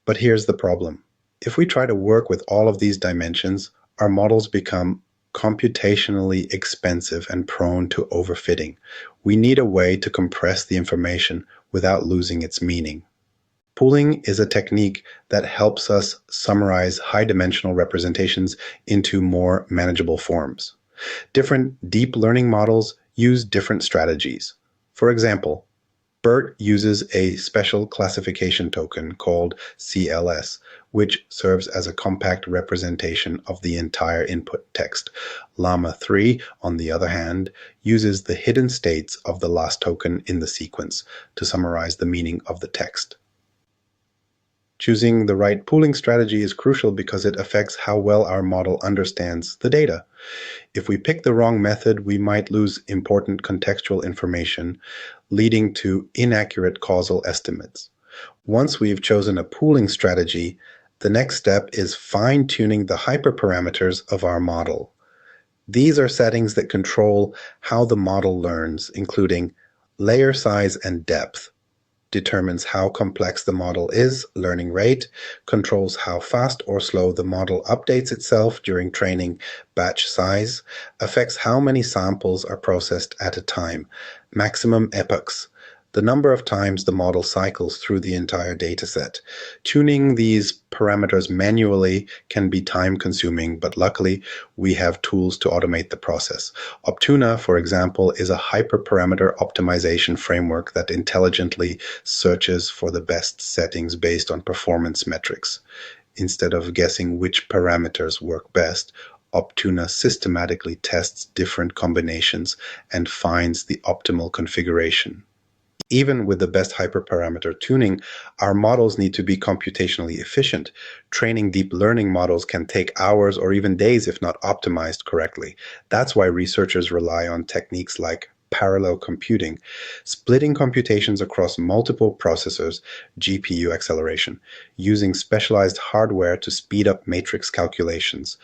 But here's the problem. If we try to work with all of these dimensions, our models become computationally expensive and prone to overfitting. We need a way to compress the information without losing its meaning. Pooling is a technique that helps us summarize high-dimensional representations into more manageable forms. Different deep learning models use different strategies. For example, BERT uses a special classification token called CLS, which serves as a compact representation of the entire input text. Llama 3, on the other hand, uses the hidden states of the last token in the sequence to summarize the meaning of the text. Choosing the right pooling strategy is crucial because it affects how well our model understands the data. If we pick the wrong method, we might lose important contextual information, leading to inaccurate causal estimates. Once we've chosen a pooling strategy, the next step is fine-tuning the hyperparameters of our model. These are settings that control how the model learns, including layer size and depth, determines how complex the model is, learning rate, controls how fast or slow the model updates itself during training, batch size, affects how many samples are processed at a time, maximum epochs, the number of times the model cycles through the entire dataset. Tuning these parameters manually can be time-consuming, but luckily we have tools to automate the process. Optuna, for example, is a hyperparameter optimization framework that intelligently searches for the best settings based on performance metrics. Instead of guessing which parameters work best, Optuna systematically tests different combinations and finds the optimal configuration. Even with the best hyperparameter tuning, our models need to be computationally efficient. Training deep learning models can take hours or even days if not optimized correctly. That's why researchers rely on techniques like parallel computing, splitting computations across multiple processors, GPU acceleration, using specialized hardware to speed up matrix calculations,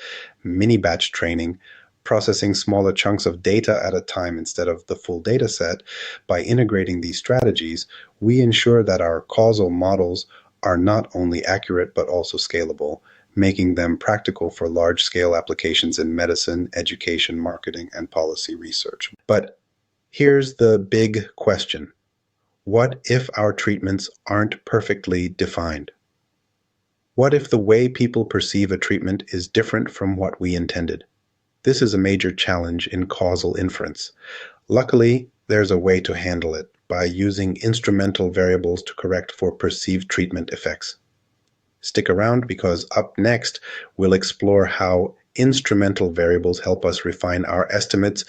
mini-batch training, processing smaller chunks of data at a time instead of the full data set. By integrating these strategies, we ensure that our causal models are not only accurate but also scalable, making them practical for large-scale applications in medicine, education, marketing, and policy research. But here's the big question. What if our treatments aren't perfectly defined? What if the way people perceive a treatment is different from what we intended? This is a major challenge in causal inference. Luckily, there's a way to handle it by using instrumental variables to correct for perceived treatment effects. Stick around because up next, we'll explore how instrumental variables help us refine our estimates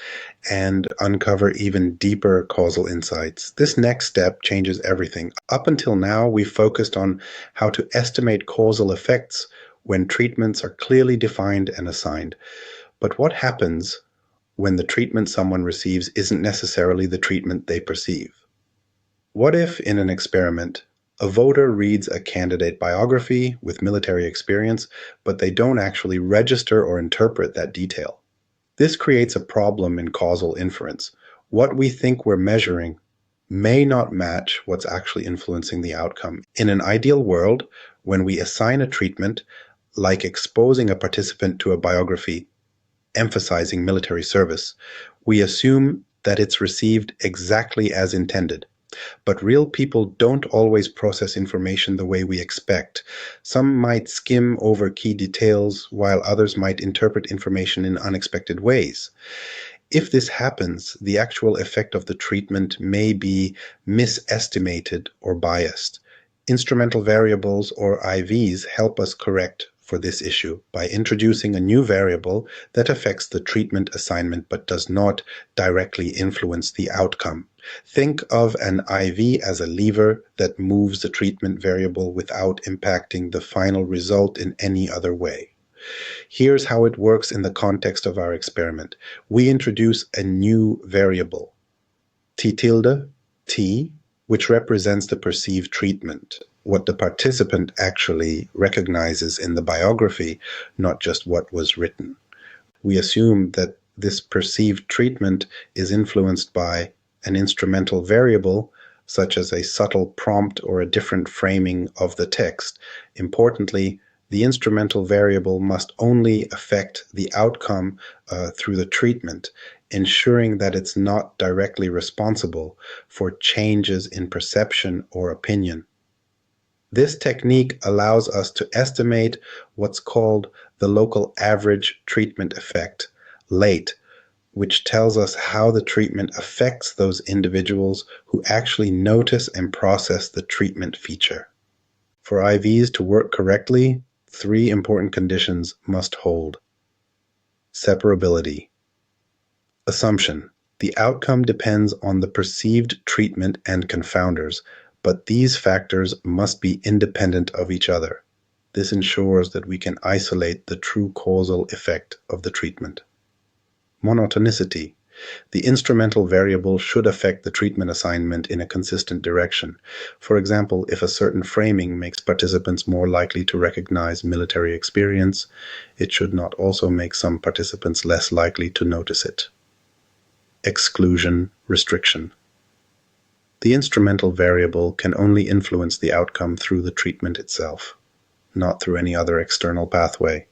and uncover even deeper causal insights. This next step changes everything. Up until now, we've focused on how to estimate causal effects when treatments are clearly defined and assigned. But what happens when the treatment someone receives isn't necessarily the treatment they perceive? What if, in an experiment, a voter reads a candidate biography with military experience, but they don't actually register or interpret that detail? This creates a problem in causal inference. What we think we're measuring may not match what's actually influencing the outcome. In an ideal world, when we assign a treatment, like exposing a participant to a biography emphasizing military service, we assume that it's received exactly as intended. But real people don't always process information the way we expect. Some might skim over key details, while others might interpret information in unexpected ways. If this happens, the actual effect of the treatment may be misestimated or biased. Instrumental variables, or IVs, help us correct for this issue by introducing a new variable that affects the treatment assignment but does not directly influence the outcome. Think of an IV as a lever that moves the treatment variable without impacting the final result in any other way. Here's how it works in the context of our experiment. We introduce a new variable, T tilde, T, which represents the perceived treatment, what the participant actually recognizes in the biography, not just what was written. We assume that this perceived treatment is influenced by an instrumental variable, such as a subtle prompt or a different framing of the text. Importantly, the instrumental variable must only affect the outcome through the treatment, ensuring that it's not directly responsible for changes in perception or opinion. This technique allows us to estimate what's called the local average treatment effect, LATE, which tells us how the treatment affects those individuals who actually notice and process the treatment feature. For IVs to work correctly, 3 important conditions must hold. Separability. Assumption. The outcome depends on the perceived treatment and confounders, but these factors must be independent of each other. This ensures that we can isolate the true causal effect of the treatment. Monotonicity. The instrumental variable should affect the treatment assignment in a consistent direction. For example, if a certain framing makes participants more likely to recognize military experience, it should not also make some participants less likely to notice it. Exclusion, restriction. The instrumental variable can only influence the outcome through the treatment itself, not through any other external pathway.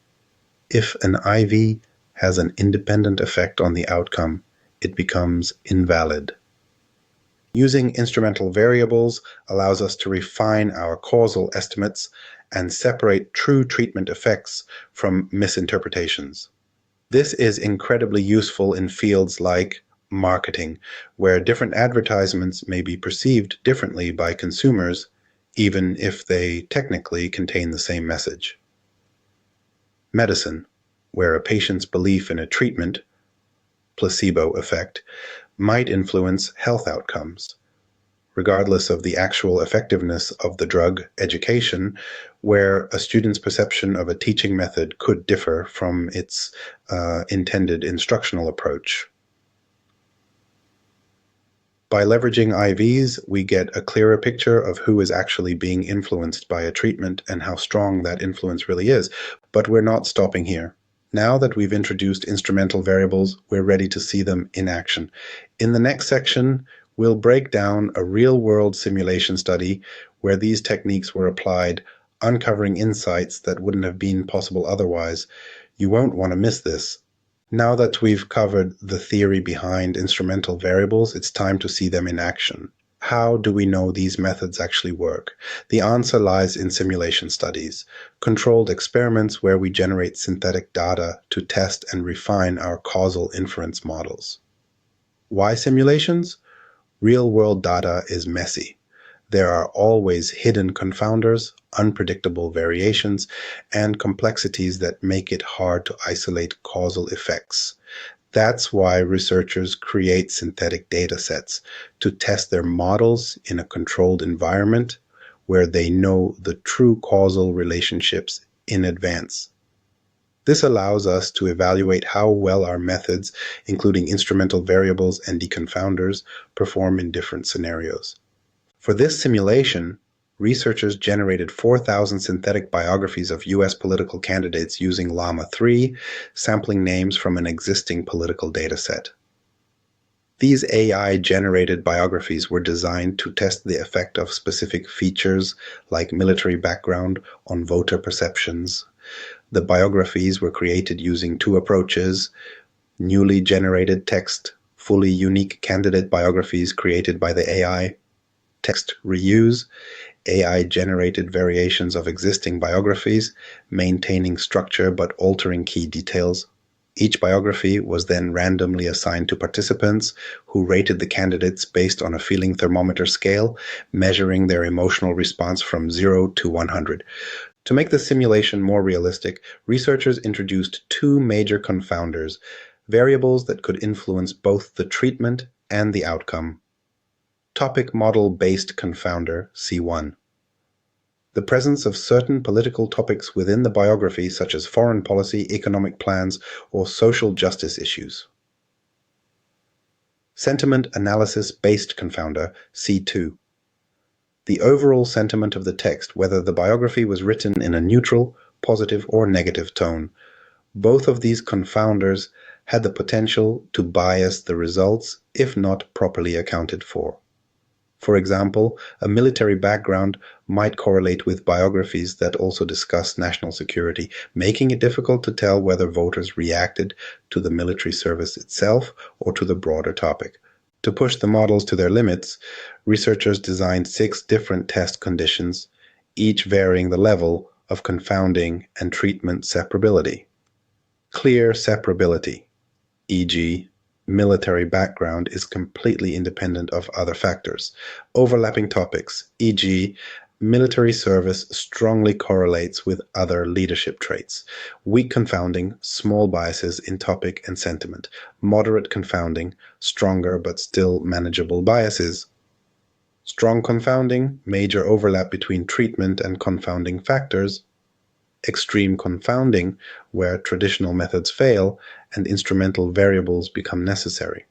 If an IV has an independent effect on the outcome, it becomes invalid. Using instrumental variables allows us to refine our causal estimates and separate true treatment effects from misinterpretations. This is incredibly useful in fields like marketing, where different advertisements may be perceived differently by consumers, even if they technically contain the same message. Medicine, where a patient's belief in a treatment, placebo effect, might influence health outcomes, regardless of the actual effectiveness of the drug. Education, where a student's perception of a teaching method could differ from its intended instructional approach. By leveraging IVs, we get a clearer picture of who is actually being influenced by a treatment and how strong that influence really is. But we're not stopping here. Now that we've introduced instrumental variables, we're ready to see them in action. In the next section, we'll break down a real-world simulation study where these techniques were applied, uncovering insights that wouldn't have been possible otherwise. You won't want to miss this. Now that we've covered the theory behind instrumental variables, it's time to see them in action. How do we know these methods actually work? The answer lies in simulation studies, controlled experiments where we generate synthetic data to test and refine our causal inference models. Why simulations? Real-world data is messy. There are always hidden confounders, unpredictable variations, and complexities that make it hard to isolate causal effects. That's why researchers create synthetic data sets to test their models in a controlled environment where they know the true causal relationships in advance. This allows us to evaluate how well our methods, including instrumental variables and deconfounders, perform in different scenarios. For this simulation, researchers generated 4,000 synthetic biographies of U.S. political candidates using Llama 3, sampling names from an existing political dataset. These AI-generated biographies were designed to test the effect of specific features like military background on voter perceptions. The biographies were created using two approaches: newly generated text, fully unique candidate biographies created by the AI; text reuse, AI-generated variations of existing biographies, maintaining structure but altering key details. Each biography was then randomly assigned to participants who rated the candidates based on a feeling thermometer scale, measuring their emotional response from 0 to 100. To make the simulation more realistic, researchers introduced two major confounders, variables that could influence both the treatment and the outcome. Topic model-based confounder, C1. The presence of certain political topics within the biography, such as foreign policy, economic plans, or social justice issues. Sentiment analysis-based confounder, C2. The overall sentiment of the text, whether the biography was written in a neutral, positive, or negative tone. Both of these confounders had the potential to bias the results if not properly accounted for. For example, a military background might correlate with biographies that also discuss national security, making it difficult to tell whether voters reacted to the military service itself or to the broader topic. To push the models to their limits, researchers designed 6 different test conditions, each varying the level of confounding and treatment separability. Clear separability, e.g., military background is completely independent of other factors. Overlapping topics, e.g., military service strongly correlates with other leadership traits. Weak confounding, small biases in topic and sentiment. Moderate confounding, stronger but still manageable biases. Strong confounding, major overlap between treatment and confounding factors. Extreme confounding, where traditional methods fail and instrumental variables become necessary.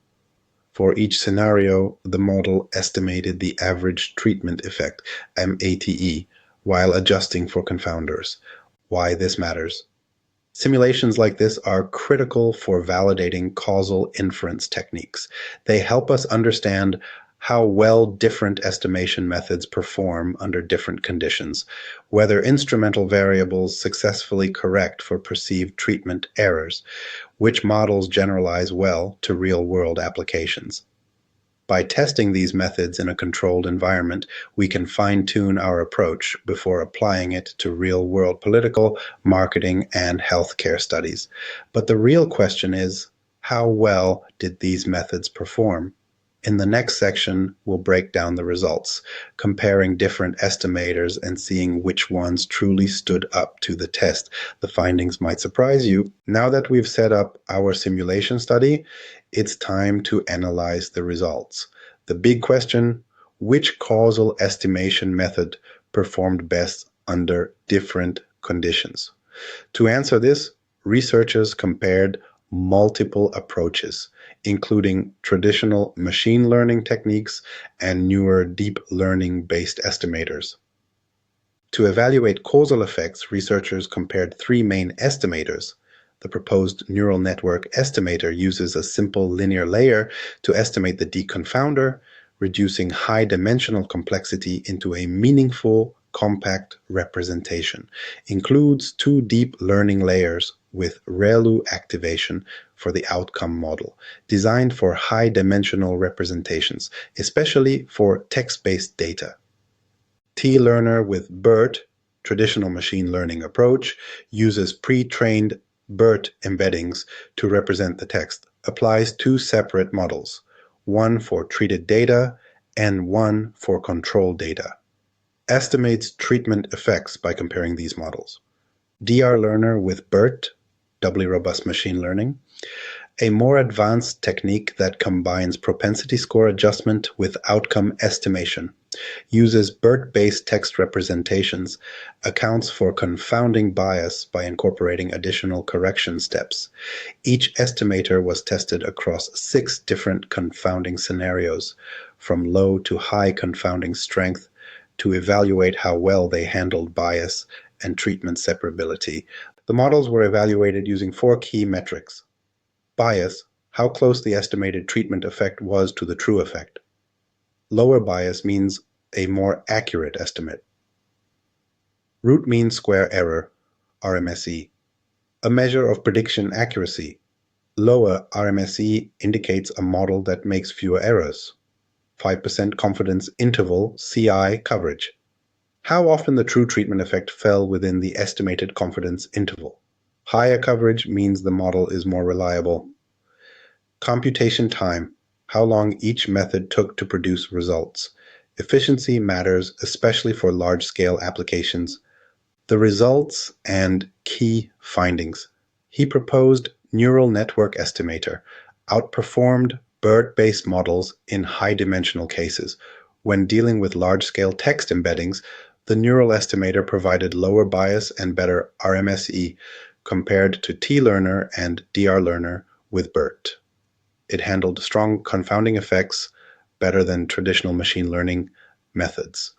For each scenario, the model estimated the average treatment effect, MATE, while adjusting for confounders. Why this matters. Simulations like this are critical for validating causal inference techniques. They help us understand how well different estimation methods perform under different conditions, whether instrumental variables successfully correct for perceived treatment errors, which models generalize well to real-world applications. By testing these methods in a controlled environment, we can fine-tune our approach before applying it to real-world political, marketing, and healthcare studies. But the real question is, how well did these methods perform? In the next section, we'll break down the results, comparing different estimators and seeing which ones truly stood up to the test. The findings might surprise you. Now that we've set up our simulation study, it's time to analyze the results. The big question, which causal estimation method performed best under different conditions? To answer this, researchers compared multiple approaches, including traditional machine learning techniques and newer deep learning-based estimators. To evaluate causal effects, researchers compared three main estimators. The proposed neural network estimator uses a simple linear layer to estimate the deconfounder, reducing high-dimensional complexity into a meaningful, compact representation. Includes two deep learning layers with ReLU activation for the outcome model, designed for high-dimensional representations, especially for text-based data. T-Learner with BERT, traditional machine learning approach, uses pre-trained BERT embeddings to represent the text, applies two separate models, one for treated data and one for control data. Estimates treatment effects by comparing these models. DR Learner with BERT, doubly robust machine learning, a more advanced technique that combines propensity score adjustment with outcome estimation, uses BERT-based text representations, accounts for confounding bias by incorporating additional correction steps. Each estimator was tested across 6 different confounding scenarios, from low to high confounding strength, to evaluate how well they handled bias and treatment separability. The models were evaluated using 4 key metrics. Bias, how close the estimated treatment effect was to the true effect. Lower bias means a more accurate estimate. Root mean square error, RMSE, a measure of prediction accuracy. Lower RMSE indicates a model that makes fewer errors. 5% confidence interval, CI coverage. How often the true treatment effect fell within the estimated confidence interval. Higher coverage means the model is more reliable. Computation time, how long each method took to produce results. Efficiency matters, especially for large-scale applications. The results and key findings. He proposed neural network estimator, outperformed BERT-based models in high-dimensional cases. When dealing with large-scale text embeddings, the neural estimator provided lower bias and better RMSE compared to T-Learner and DR Learner with BERT. It handled strong confounding effects better than traditional machine learning methods.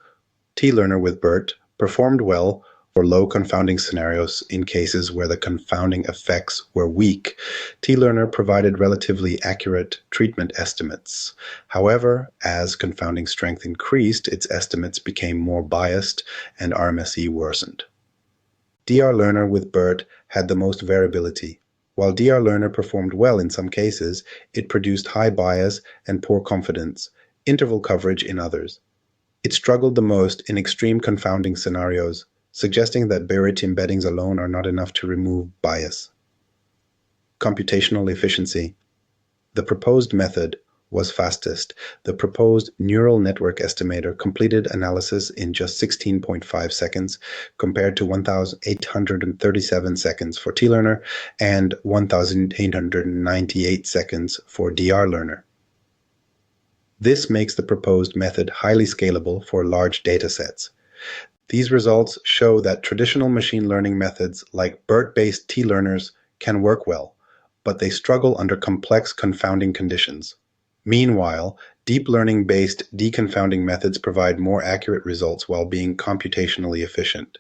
T-Learner with BERT performed well for low confounding scenarios in cases where the confounding effects were weak. T-Learner provided relatively accurate treatment estimates. However, as confounding strength increased, its estimates became more biased and RMSE worsened. DR Learner with BERT had the most variability. While DR Learner performed well in some cases, it produced high bias and poor confidence interval coverage in others. It struggled the most in extreme confounding scenarios, suggesting that BERT embeddings alone are not enough to remove bias. Computational efficiency. The proposed method was fastest. The proposed neural network estimator completed analysis in just 16.5 seconds compared to 1,837 seconds for T-Learner and 1,898 seconds for DR Learner. This makes the proposed method highly scalable for large datasets. These results show that traditional machine learning methods like BERT-based T-learners can work well, but they struggle under complex confounding conditions. Meanwhile, deep learning-based deconfounding methods provide more accurate results while being computationally efficient.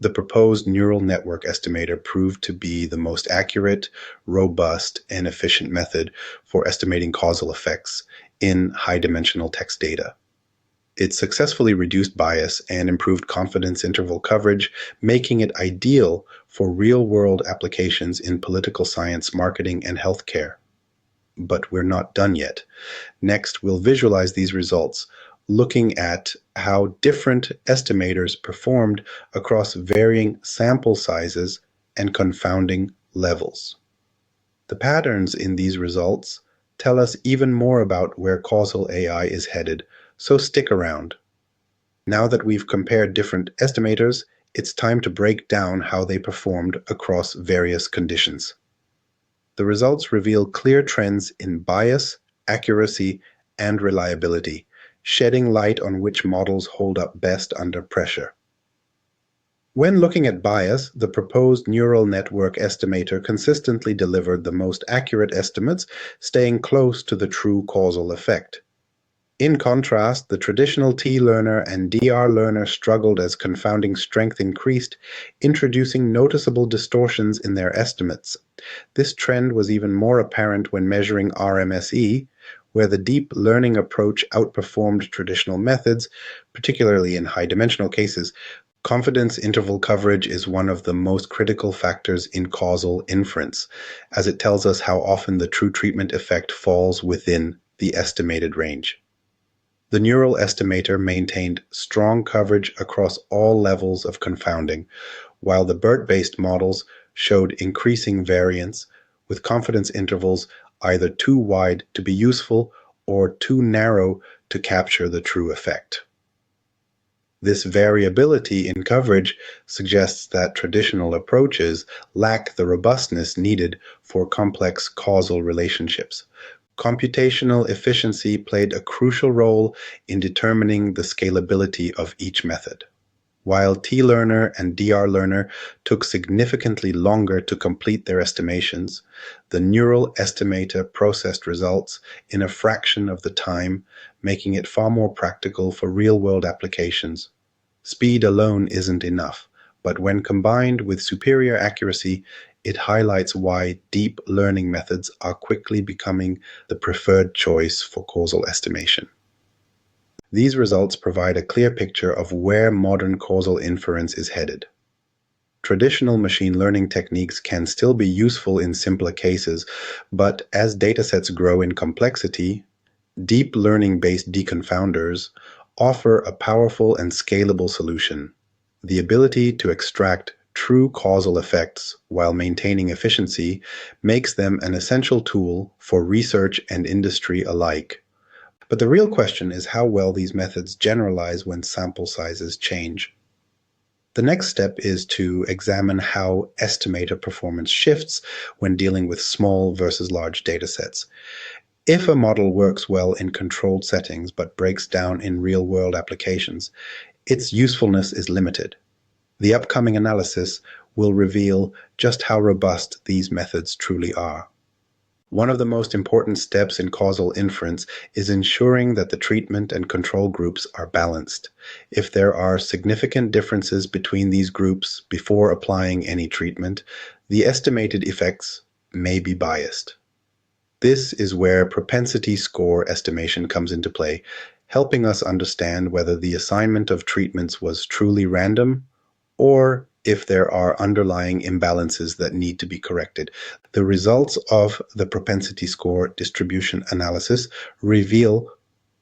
The proposed neural network estimator proved to be the most accurate, robust, and efficient method for estimating causal effects in high-dimensional text data. It successfully reduced bias and improved confidence interval coverage, making it ideal for real-world applications in political science, marketing, and healthcare. but we're not done yet. Next, we'll visualize these results, looking at how different estimators performed across varying sample sizes and confounding levels. The patterns in these results tell us even more about where causal AI is headed, so stick around. Now that we've compared different estimators, it's time to break down how they performed across various conditions. The results reveal clear trends in bias, accuracy, and reliability, shedding light on which models hold up best under pressure. When looking at bias, the proposed neural network estimator consistently delivered the most accurate estimates, staying close to the true causal effect. In contrast, the traditional T-learner and DR-learner struggled as confounding strength increased, introducing noticeable distortions in their estimates. This trend was even more apparent when measuring RMSE, where the deep learning approach outperformed traditional methods, particularly in high-dimensional cases. Confidence interval coverage is one of the most critical factors in causal inference, as it tells us how often the true treatment effect falls within the estimated range. The neural estimator maintained strong coverage across all levels of confounding, while the BERT-based models showed increasing variance, with confidence intervals either too wide to be useful or too narrow to capture the true effect. This variability in coverage suggests that traditional approaches lack the robustness needed for complex causal relationships. Computational efficiency played a crucial role in determining the scalability of each method. While T-learner and DR-learner took significantly longer to complete their estimations, the neural estimator processed results in a fraction of the time, making it far more practical for real-world applications. Speed alone isn't enough, but when combined with superior accuracy, it highlights why deep learning methods are quickly becoming the preferred choice for causal estimation. These results provide a clear picture of where modern causal inference is headed. Traditional machine learning techniques can still be useful in simpler cases, but as datasets grow in complexity, deep learning-based deconfounders offer a powerful and scalable solution. The ability to extract true causal effects while maintaining efficiency makes them an essential tool for research and industry alike. But the real question is how well these methods generalize when sample sizes change. The next step is to examine how estimator performance shifts when dealing with small versus large datasets. If a model works well in controlled settings but breaks down in real-world applications, its usefulness is limited. The upcoming analysis will reveal just how robust these methods truly are. One of the most important steps in causal inference is ensuring that the treatment and control groups are balanced. If there are significant differences between these groups before applying any treatment, the estimated effects may be biased. This is where propensity score estimation comes into play, helping us understand whether the assignment of treatments was truly random or if there are underlying imbalances that need to be corrected. The results of the propensity score distribution analysis reveal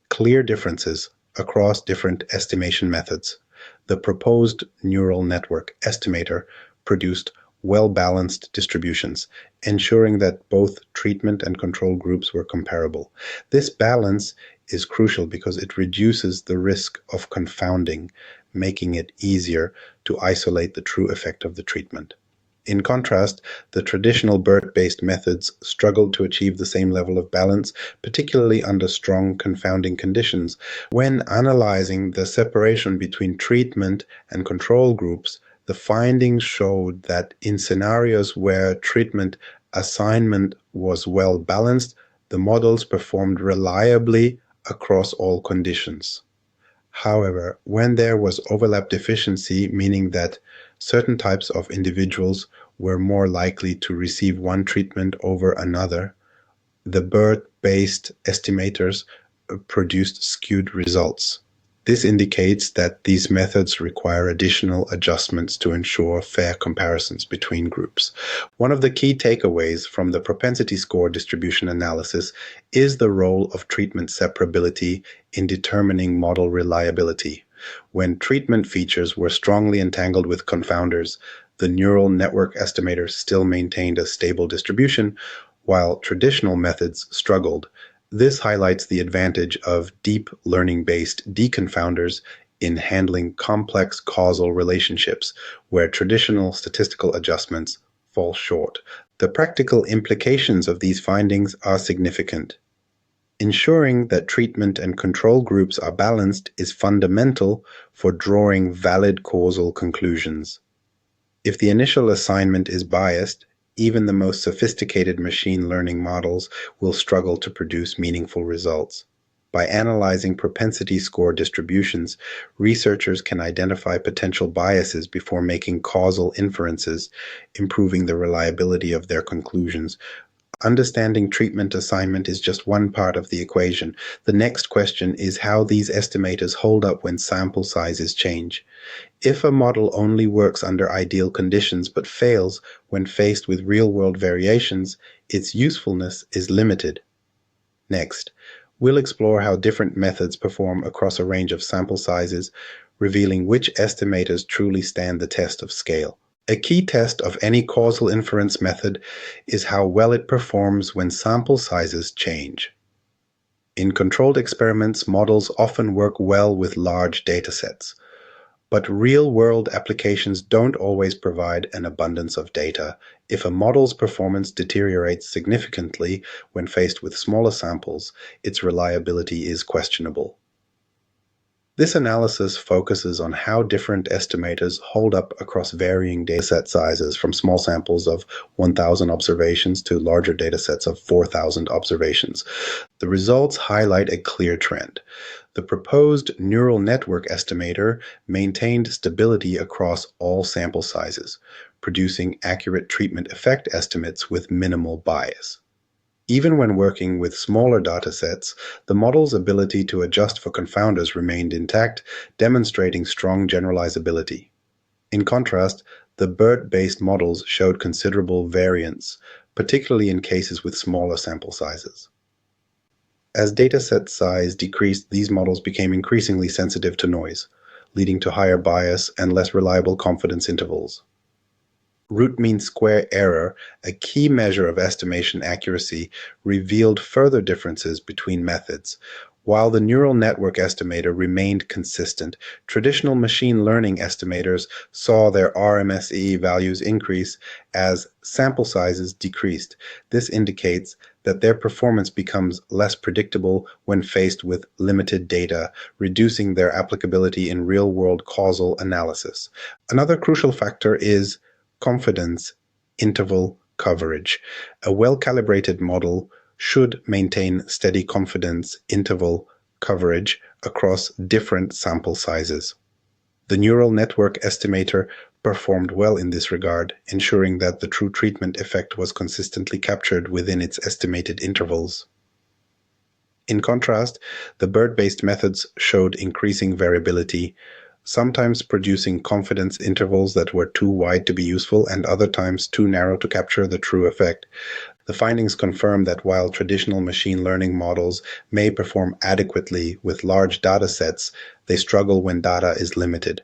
clear differences across different estimation methods. The proposed neural network estimator produced well-balanced distributions, ensuring that both treatment and control groups were comparable. This balance is crucial because it reduces the risk of confounding, making it easier to isolate the true effect of the treatment. In contrast, the traditional BERT-based methods struggled to achieve the same level of balance, particularly under strong confounding conditions. When analyzing the separation between treatment and control groups, the findings showed that in scenarios where treatment assignment was well balanced, the models performed reliably across all conditions. However, when there was overlap deficiency, meaning that certain types of individuals were more likely to receive one treatment over another, the BERT-based estimators produced skewed results. This indicates that these methods require additional adjustments to ensure fair comparisons between groups. One of the key takeaways from the propensity score distribution analysis is the role of treatment separability in determining model reliability. When treatment features were strongly entangled with confounders, the neural network estimator still maintained a stable distribution, while traditional methods struggled. This highlights the advantage of deep learning-based deconfounders in handling complex causal relationships where traditional statistical adjustments fall short. The practical implications of these findings are significant. Ensuring that treatment and control groups are balanced is fundamental for drawing valid causal conclusions. If the initial assignment is biased, even the most sophisticated machine learning models will struggle to produce meaningful results. By analyzing propensity score distributions, researchers can identify potential biases before making causal inferences, improving the reliability of their conclusions. Understanding treatment assignment is just one part of the equation. The next question is how these estimators hold up when sample sizes change. If a model only works under ideal conditions but fails when faced with real-world variations, its usefulness is limited. Next, we'll explore how different methods perform across a range of sample sizes, revealing which estimators truly stand the test of scale. A key test of any causal inference method is how well it performs when sample sizes change. In controlled experiments, models often work well with large datasets. But real-world applications don't always provide an abundance of data. If a model's performance deteriorates significantly when faced with smaller samples, its reliability is questionable. This analysis focuses on how different estimators hold up across varying dataset sizes, from small samples of 1,000 observations to larger datasets of 4,000 observations. The results highlight a clear trend. The proposed neural network estimator maintained stability across all sample sizes, producing accurate treatment effect estimates with minimal bias. Even when working with smaller datasets, the model's ability to adjust for confounders remained intact, demonstrating strong generalizability. In contrast, the BERT-based models showed considerable variance, particularly in cases with smaller sample sizes. As dataset size decreased, these models became increasingly sensitive to noise, leading to higher bias and less reliable confidence intervals. Root mean square error, a key measure of estimation accuracy, revealed further differences between methods. While the neural network estimator remained consistent, traditional machine learning estimators saw their RMSE values increase as sample sizes decreased. This indicates that their performance becomes less predictable when faced with limited data, reducing their applicability in real-world causal analysis. Another crucial factor is confidence interval coverage. A well-calibrated model should maintain steady confidence interval coverage across different sample sizes. The neural network estimator performed well in this regard, ensuring that the true treatment effect was consistently captured within its estimated intervals. In contrast, the BERT-based methods showed increasing variability, sometimes producing confidence intervals that were too wide to be useful and other times too narrow to capture the true effect. The findings confirm that while traditional machine learning models may perform adequately with large data sets, they struggle when data is limited.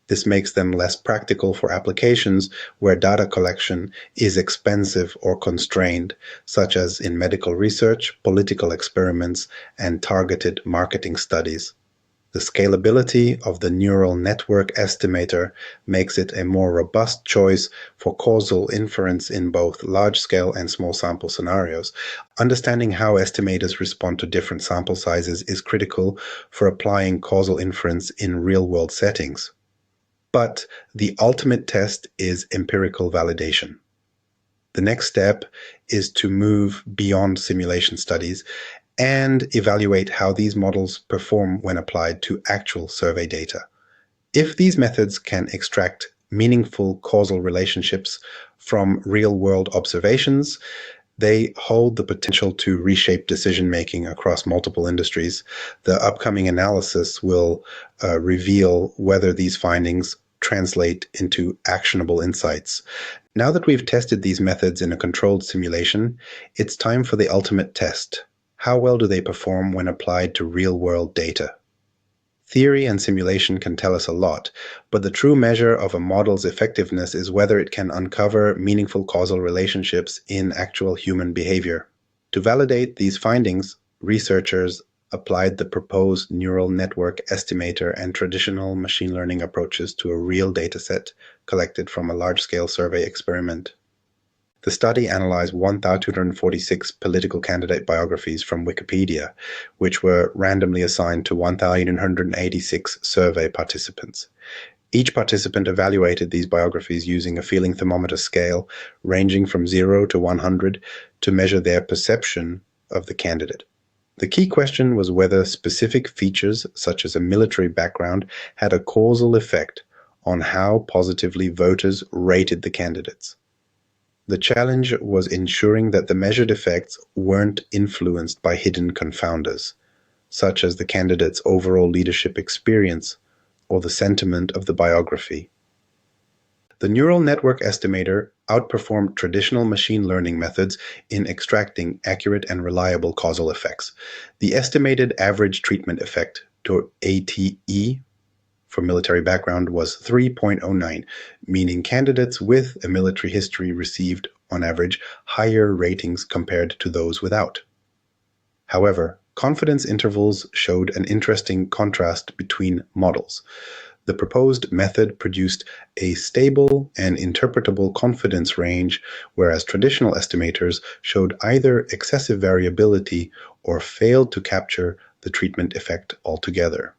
This makes them less practical for applications where data collection is expensive or constrained, such as in medical research, political experiments, and targeted marketing studies. The scalability of the neural network estimator makes it a more robust choice for causal inference in both large-scale and small sample scenarios. Understanding how estimators respond to different sample sizes is critical for applying causal inference in real-world settings. But the ultimate test is empirical validation. The next step is to move beyond simulation studies and evaluate how these models perform when applied to actual survey data. If these methods can extract meaningful causal relationships from real-world observations, They hold the potential to reshape decision-making across multiple industries. The upcoming analysis will reveal whether these findings translate into actionable insights. Now that we've tested these methods in a controlled simulation, it's time for the ultimate test. How well do they perform when applied to real-world data? Theory and simulation can tell us a lot, but the true measure of a model's effectiveness is whether it can uncover meaningful causal relationships in actual human behavior. To validate these findings, researchers applied the proposed neural network estimator and traditional machine learning approaches to a real dataset collected from a large-scale survey experiment. The study analyzed 1,246 political candidate biographies from Wikipedia, which were randomly assigned to 1,186 survey participants. Each participant evaluated these biographies using a feeling thermometer scale ranging from 0 to 100 to measure their perception of the candidate. The key question was whether specific features, such as a military background, had a causal effect on how positively voters rated the candidates. The challenge was ensuring that the measured effects weren't influenced by hidden confounders, such as the candidate's overall leadership experience or the sentiment of the biography. The neural network estimator outperformed traditional machine learning methods in extracting accurate and reliable causal effects. The estimated average treatment effect, or ATE, for military background was 3.09, meaning candidates with a military history received, on average, higher ratings compared to those without. However, confidence intervals showed an interesting contrast between models. The proposed method produced a stable and interpretable confidence range, whereas traditional estimators showed either excessive variability or failed to capture the treatment effect altogether.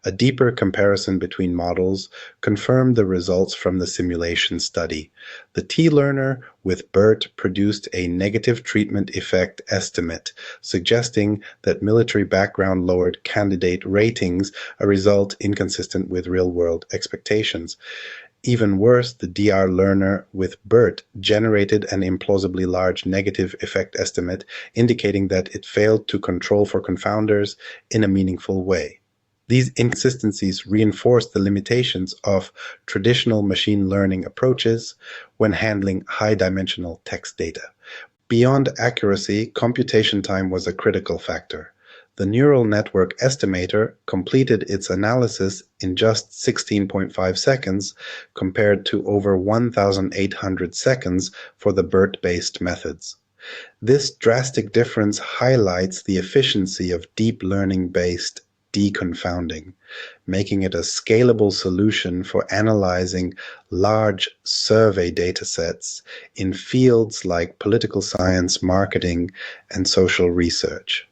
A deeper comparison between models confirmed the results from the simulation study. The T-learner with BERT produced a negative treatment effect estimate, suggesting that military background lowered candidate ratings, a result inconsistent with real-world expectations. Even worse, the DR learner with BERT generated an implausibly large negative effect estimate, indicating that it failed to control for confounders in a meaningful way. These inconsistencies reinforce the limitations of traditional machine learning approaches when handling high-dimensional text data. Beyond accuracy, computation time was a critical factor. The neural network estimator completed its analysis in just 16.5 seconds compared to over 1,800 seconds for the BERT-based methods. This drastic difference highlights the efficiency of deep learning-based deconfounding, making it a scalable solution for analyzing large survey datasets in fields like political science, marketing, and social research.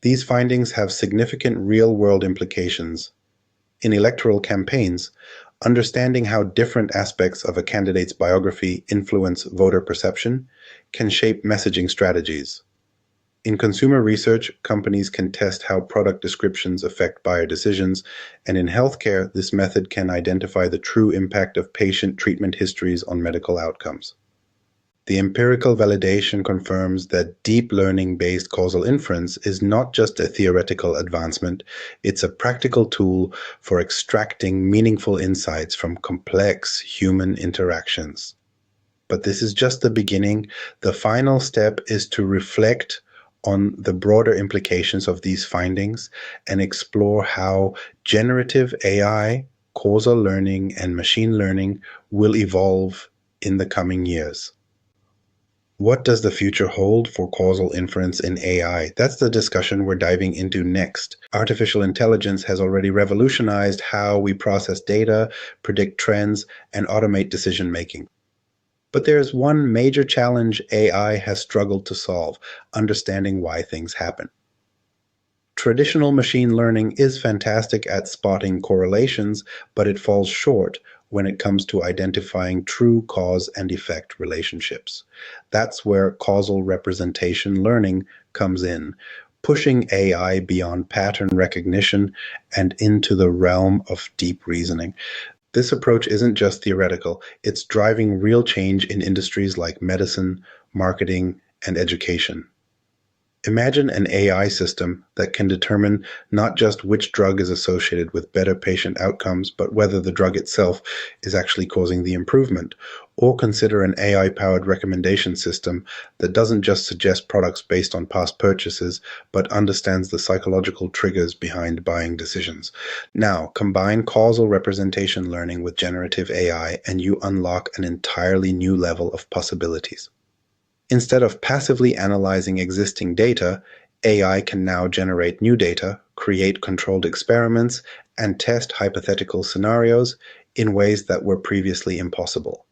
These findings have significant real-world implications. In electoral campaigns, understanding how different aspects of a candidate's biography influence voter perception can shape messaging strategies. In consumer research, companies can test how product descriptions affect buyer decisions, and in healthcare, this method can identify the true impact of patient treatment histories on medical outcomes. The empirical validation confirms that deep learning-based causal inference is not just a theoretical advancement, it's a practical tool for extracting meaningful insights from complex human interactions. But this is just the beginning. The final step is to reflect on the broader implications of these findings and explore how generative AI, causal learning, and machine learning will evolve in the coming years. What does the future hold for causal inference in AI? That's the discussion we're diving into next. Artificial intelligence has already revolutionized how we process data, predict trends, and automate decision-making. But there's one major challenge AI has struggled to solve: understanding why things happen. Traditional machine learning is fantastic at spotting correlations, but it falls short when it comes to identifying true cause and effect relationships. That's where causal representation learning comes in, pushing AI beyond pattern recognition and into the realm of deep reasoning. This approach isn't just theoretical, it's driving real change in industries like medicine, marketing, and education. Imagine an AI system that can determine not just which drug is associated with better patient outcomes, but whether the drug itself is actually causing the improvement. Or consider an AI-powered recommendation system that doesn't just suggest products based on past purchases, but understands the psychological triggers behind buying decisions. Now, combine causal representation learning with generative AI, and you unlock an entirely new level of possibilities. Instead of passively analyzing existing data, AI can now generate new data, create controlled experiments, and test hypothetical scenarios in ways that were previously impossible.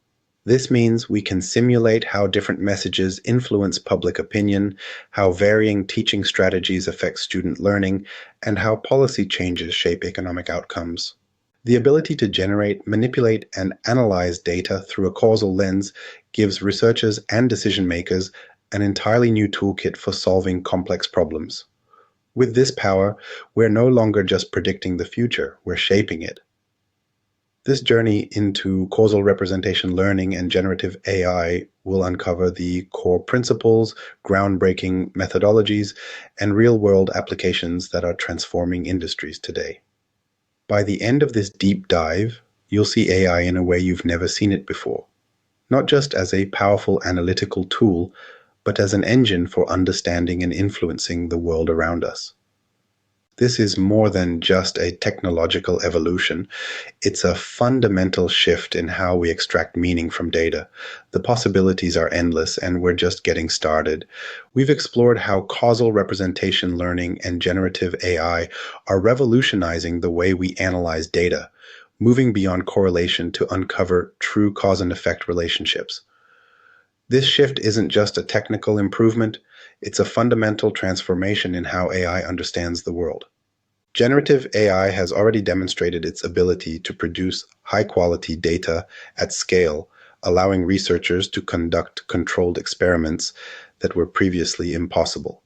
This means we can simulate how different messages influence public opinion, how varying teaching strategies affect student learning, and how policy changes shape economic outcomes. The ability to generate, manipulate, and analyze data through a causal lens gives researchers and decision makers an entirely new toolkit for solving complex problems. With this power, we're no longer just predicting the future, we're shaping it. This journey into causal representation learning and generative AI will uncover the core principles, groundbreaking methodologies, and real-world applications that are transforming industries today. By the end of this deep dive, you'll see AI in a way you've never seen it before. Not just as a powerful analytical tool, but as an engine for understanding and influencing the world around us. This is more than just a technological evolution. It's a fundamental shift in how we extract meaning from data. The possibilities are endless, and we're just getting started. We've explored how causal representation learning and generative AI are revolutionizing the way we analyze data, moving beyond correlation to uncover true cause and effect relationships. This shift isn't just a technical improvement, it's a fundamental transformation in how AI understands the world. Generative AI has already demonstrated its ability to produce high-quality data at scale, allowing researchers to conduct controlled experiments that were previously impossible.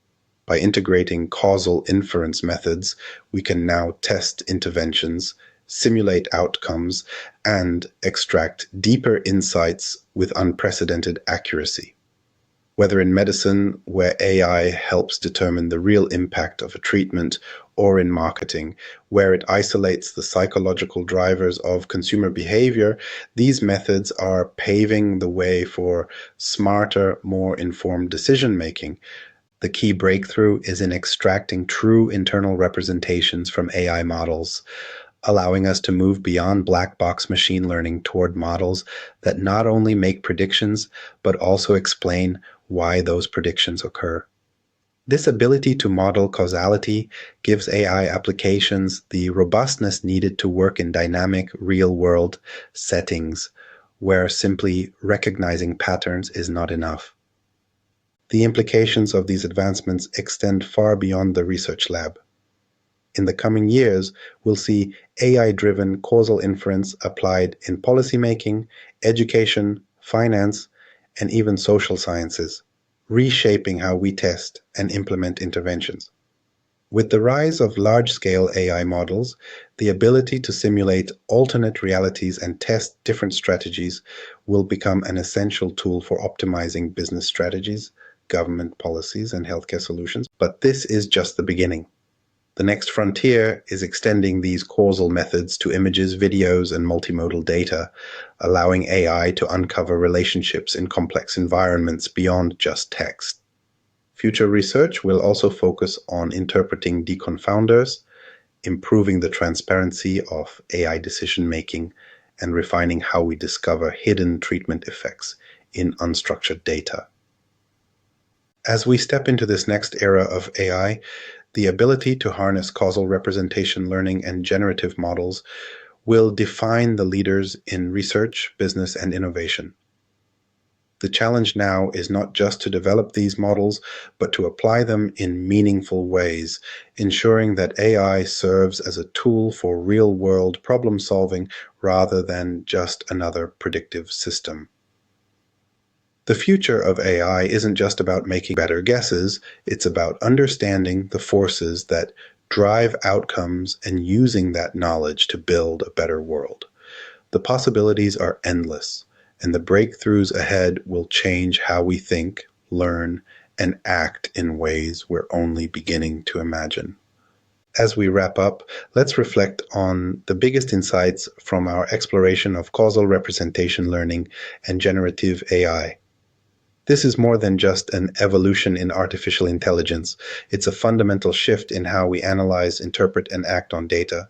By integrating causal inference methods, we can now test interventions, simulate outcomes, and extract deeper insights with unprecedented accuracy. Whether in medicine, where AI helps determine the real impact of a treatment, or in marketing, where it isolates the psychological drivers of consumer behavior, these methods are paving the way for smarter, more informed decision-making. The key breakthrough is in extracting true internal representations from AI models, allowing us to move beyond black box machine learning toward models that not only make predictions, but also explain why those predictions occur. This ability to model causality gives AI applications the robustness needed to work in dynamic, real-world settings, where simply recognizing patterns is not enough. The implications of these advancements extend far beyond the research lab. In the coming years, we'll see AI-driven causal inference applied in policymaking, education, finance, and even social sciences, reshaping how we test and implement interventions. With the rise of large-scale AI models, the ability to simulate alternate realities and test different strategies will become an essential tool for optimizing business strategies, government policies, and healthcare solutions. But this is just the beginning. The next frontier is extending these causal methods to images, videos, and multimodal data, allowing AI to uncover relationships in complex environments beyond just text. Future research will also focus on interpreting deconfounders, improving the transparency of AI decision-making, and refining how we discover hidden treatment effects in unstructured data. As we step into this next era of AI, the ability to harness causal representation learning and generative models will define the leaders in research, business, and innovation. The challenge now is not just to develop these models, but to apply them in meaningful ways, ensuring that AI serves as a tool for real-world problem-solving rather than just another predictive system. The future of AI isn't just about making better guesses, it's about understanding the forces that drive outcomes and using that knowledge to build a better world. The possibilities are endless, and the breakthroughs ahead will change how we think, learn, and act in ways we're only beginning to imagine. As we wrap up, let's reflect on the biggest insights from our exploration of causal representation learning and generative AI. This is more than just an evolution in artificial intelligence. It's a fundamental shift in how we analyze, interpret, and act on data.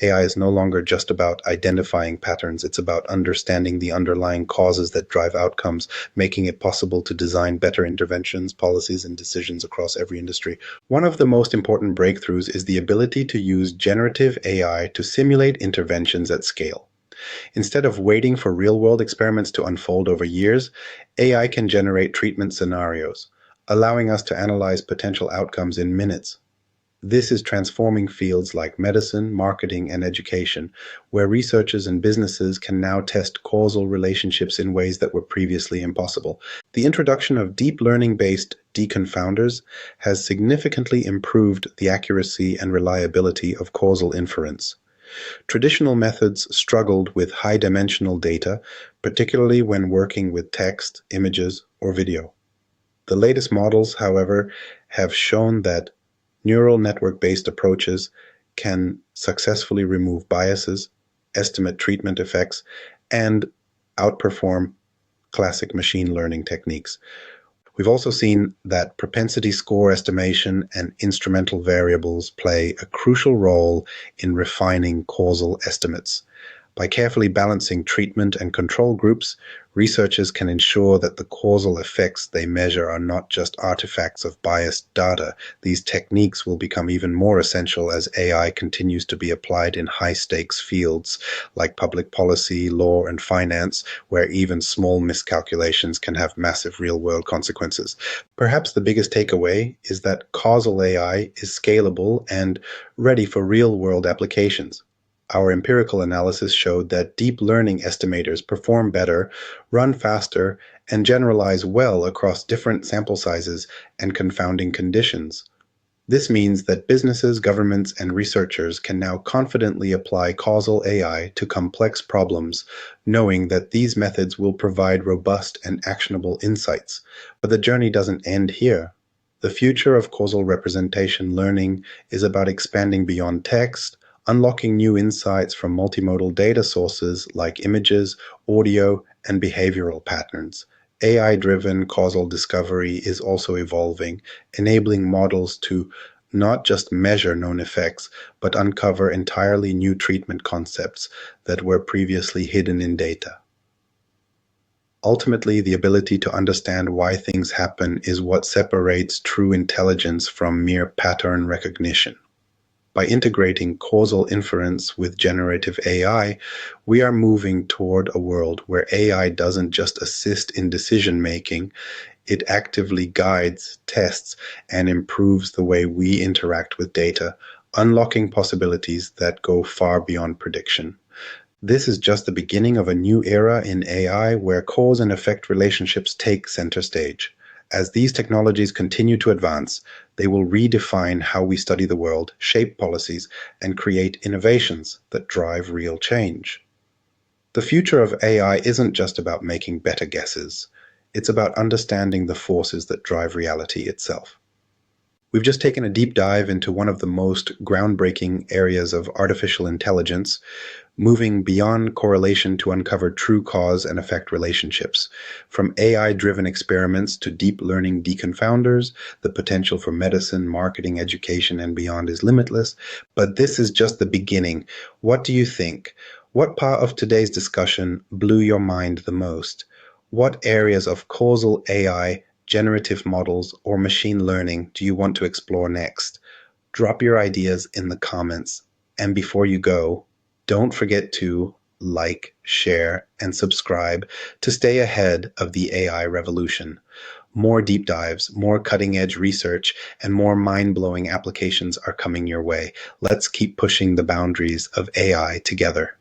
AI is no longer just about identifying patterns. It's about understanding the underlying causes that drive outcomes, making it possible to design better interventions, policies, and decisions across every industry. One of the most important breakthroughs is the ability to use generative AI to simulate interventions at scale. Instead of waiting for real-world experiments to unfold over years, AI can generate treatment scenarios, allowing us to analyze potential outcomes in minutes. This is transforming fields like medicine, marketing, and education, where researchers and businesses can now test causal relationships in ways that were previously impossible. The introduction of deep learning-based deconfounders has significantly improved the accuracy and reliability of causal inference. Traditional methods struggled with high-dimensional data, particularly when working with text, images, or video. The latest models, however, have shown that neural network-based approaches can successfully remove biases, estimate treatment effects, and outperform classic machine learning techniques. We've also seen that propensity score estimation and instrumental variables play a crucial role in refining causal estimates. By carefully balancing treatment and control groups, researchers can ensure that the causal effects they measure are not just artifacts of biased data. These techniques will become even more essential as AI continues to be applied in high-stakes fields like public policy, law, and finance, where even small miscalculations can have massive real-world consequences. Perhaps the biggest takeaway is that causal AI is scalable and ready for real-world applications. Our empirical analysis showed that deep learning estimators perform better, run faster, and generalize well across different sample sizes and confounding conditions. This means that businesses, governments, and researchers can now confidently apply causal AI to complex problems, knowing that these methods will provide robust and actionable insights. But the journey doesn't end here. The future of causal representation learning is about expanding beyond text, unlocking new insights from multimodal data sources like images, audio, and behavioral patterns. AI-driven causal discovery is also evolving, enabling models to not just measure known effects, but uncover entirely new treatment concepts that were previously hidden in data. Ultimately, the ability to understand why things happen is what separates true intelligence from mere pattern recognition. By integrating causal inference with generative AI, we are moving toward a world where AI doesn't just assist in decision-making, it actively guides, tests, and improves the way we interact with data, unlocking possibilities that go far beyond prediction. This is just the beginning of a new era in AI where cause and effect relationships take center stage. As these technologies continue to advance, they will redefine how we study the world, shape policies, and create innovations that drive real change. The future of AI isn't just about making better guesses. It's about understanding the forces that drive reality itself. We've just taken a deep dive into one of the most groundbreaking areas of artificial intelligence, moving beyond correlation to uncover true cause and effect relationships. From AI-driven experiments to deep learning deconfounders, the potential for medicine, marketing, education, and beyond is limitless. But this is just the beginning. What do you think? What part of today's discussion blew your mind the most? What areas of causal AI, generative models, or machine learning do you want to explore next? Drop your ideas in the comments. And before you go, don't forget to like, share, and subscribe to stay ahead of the AI revolution. More deep dives, more cutting-edge research, and more mind-blowing applications are coming your way. Let's keep pushing the boundaries of AI together.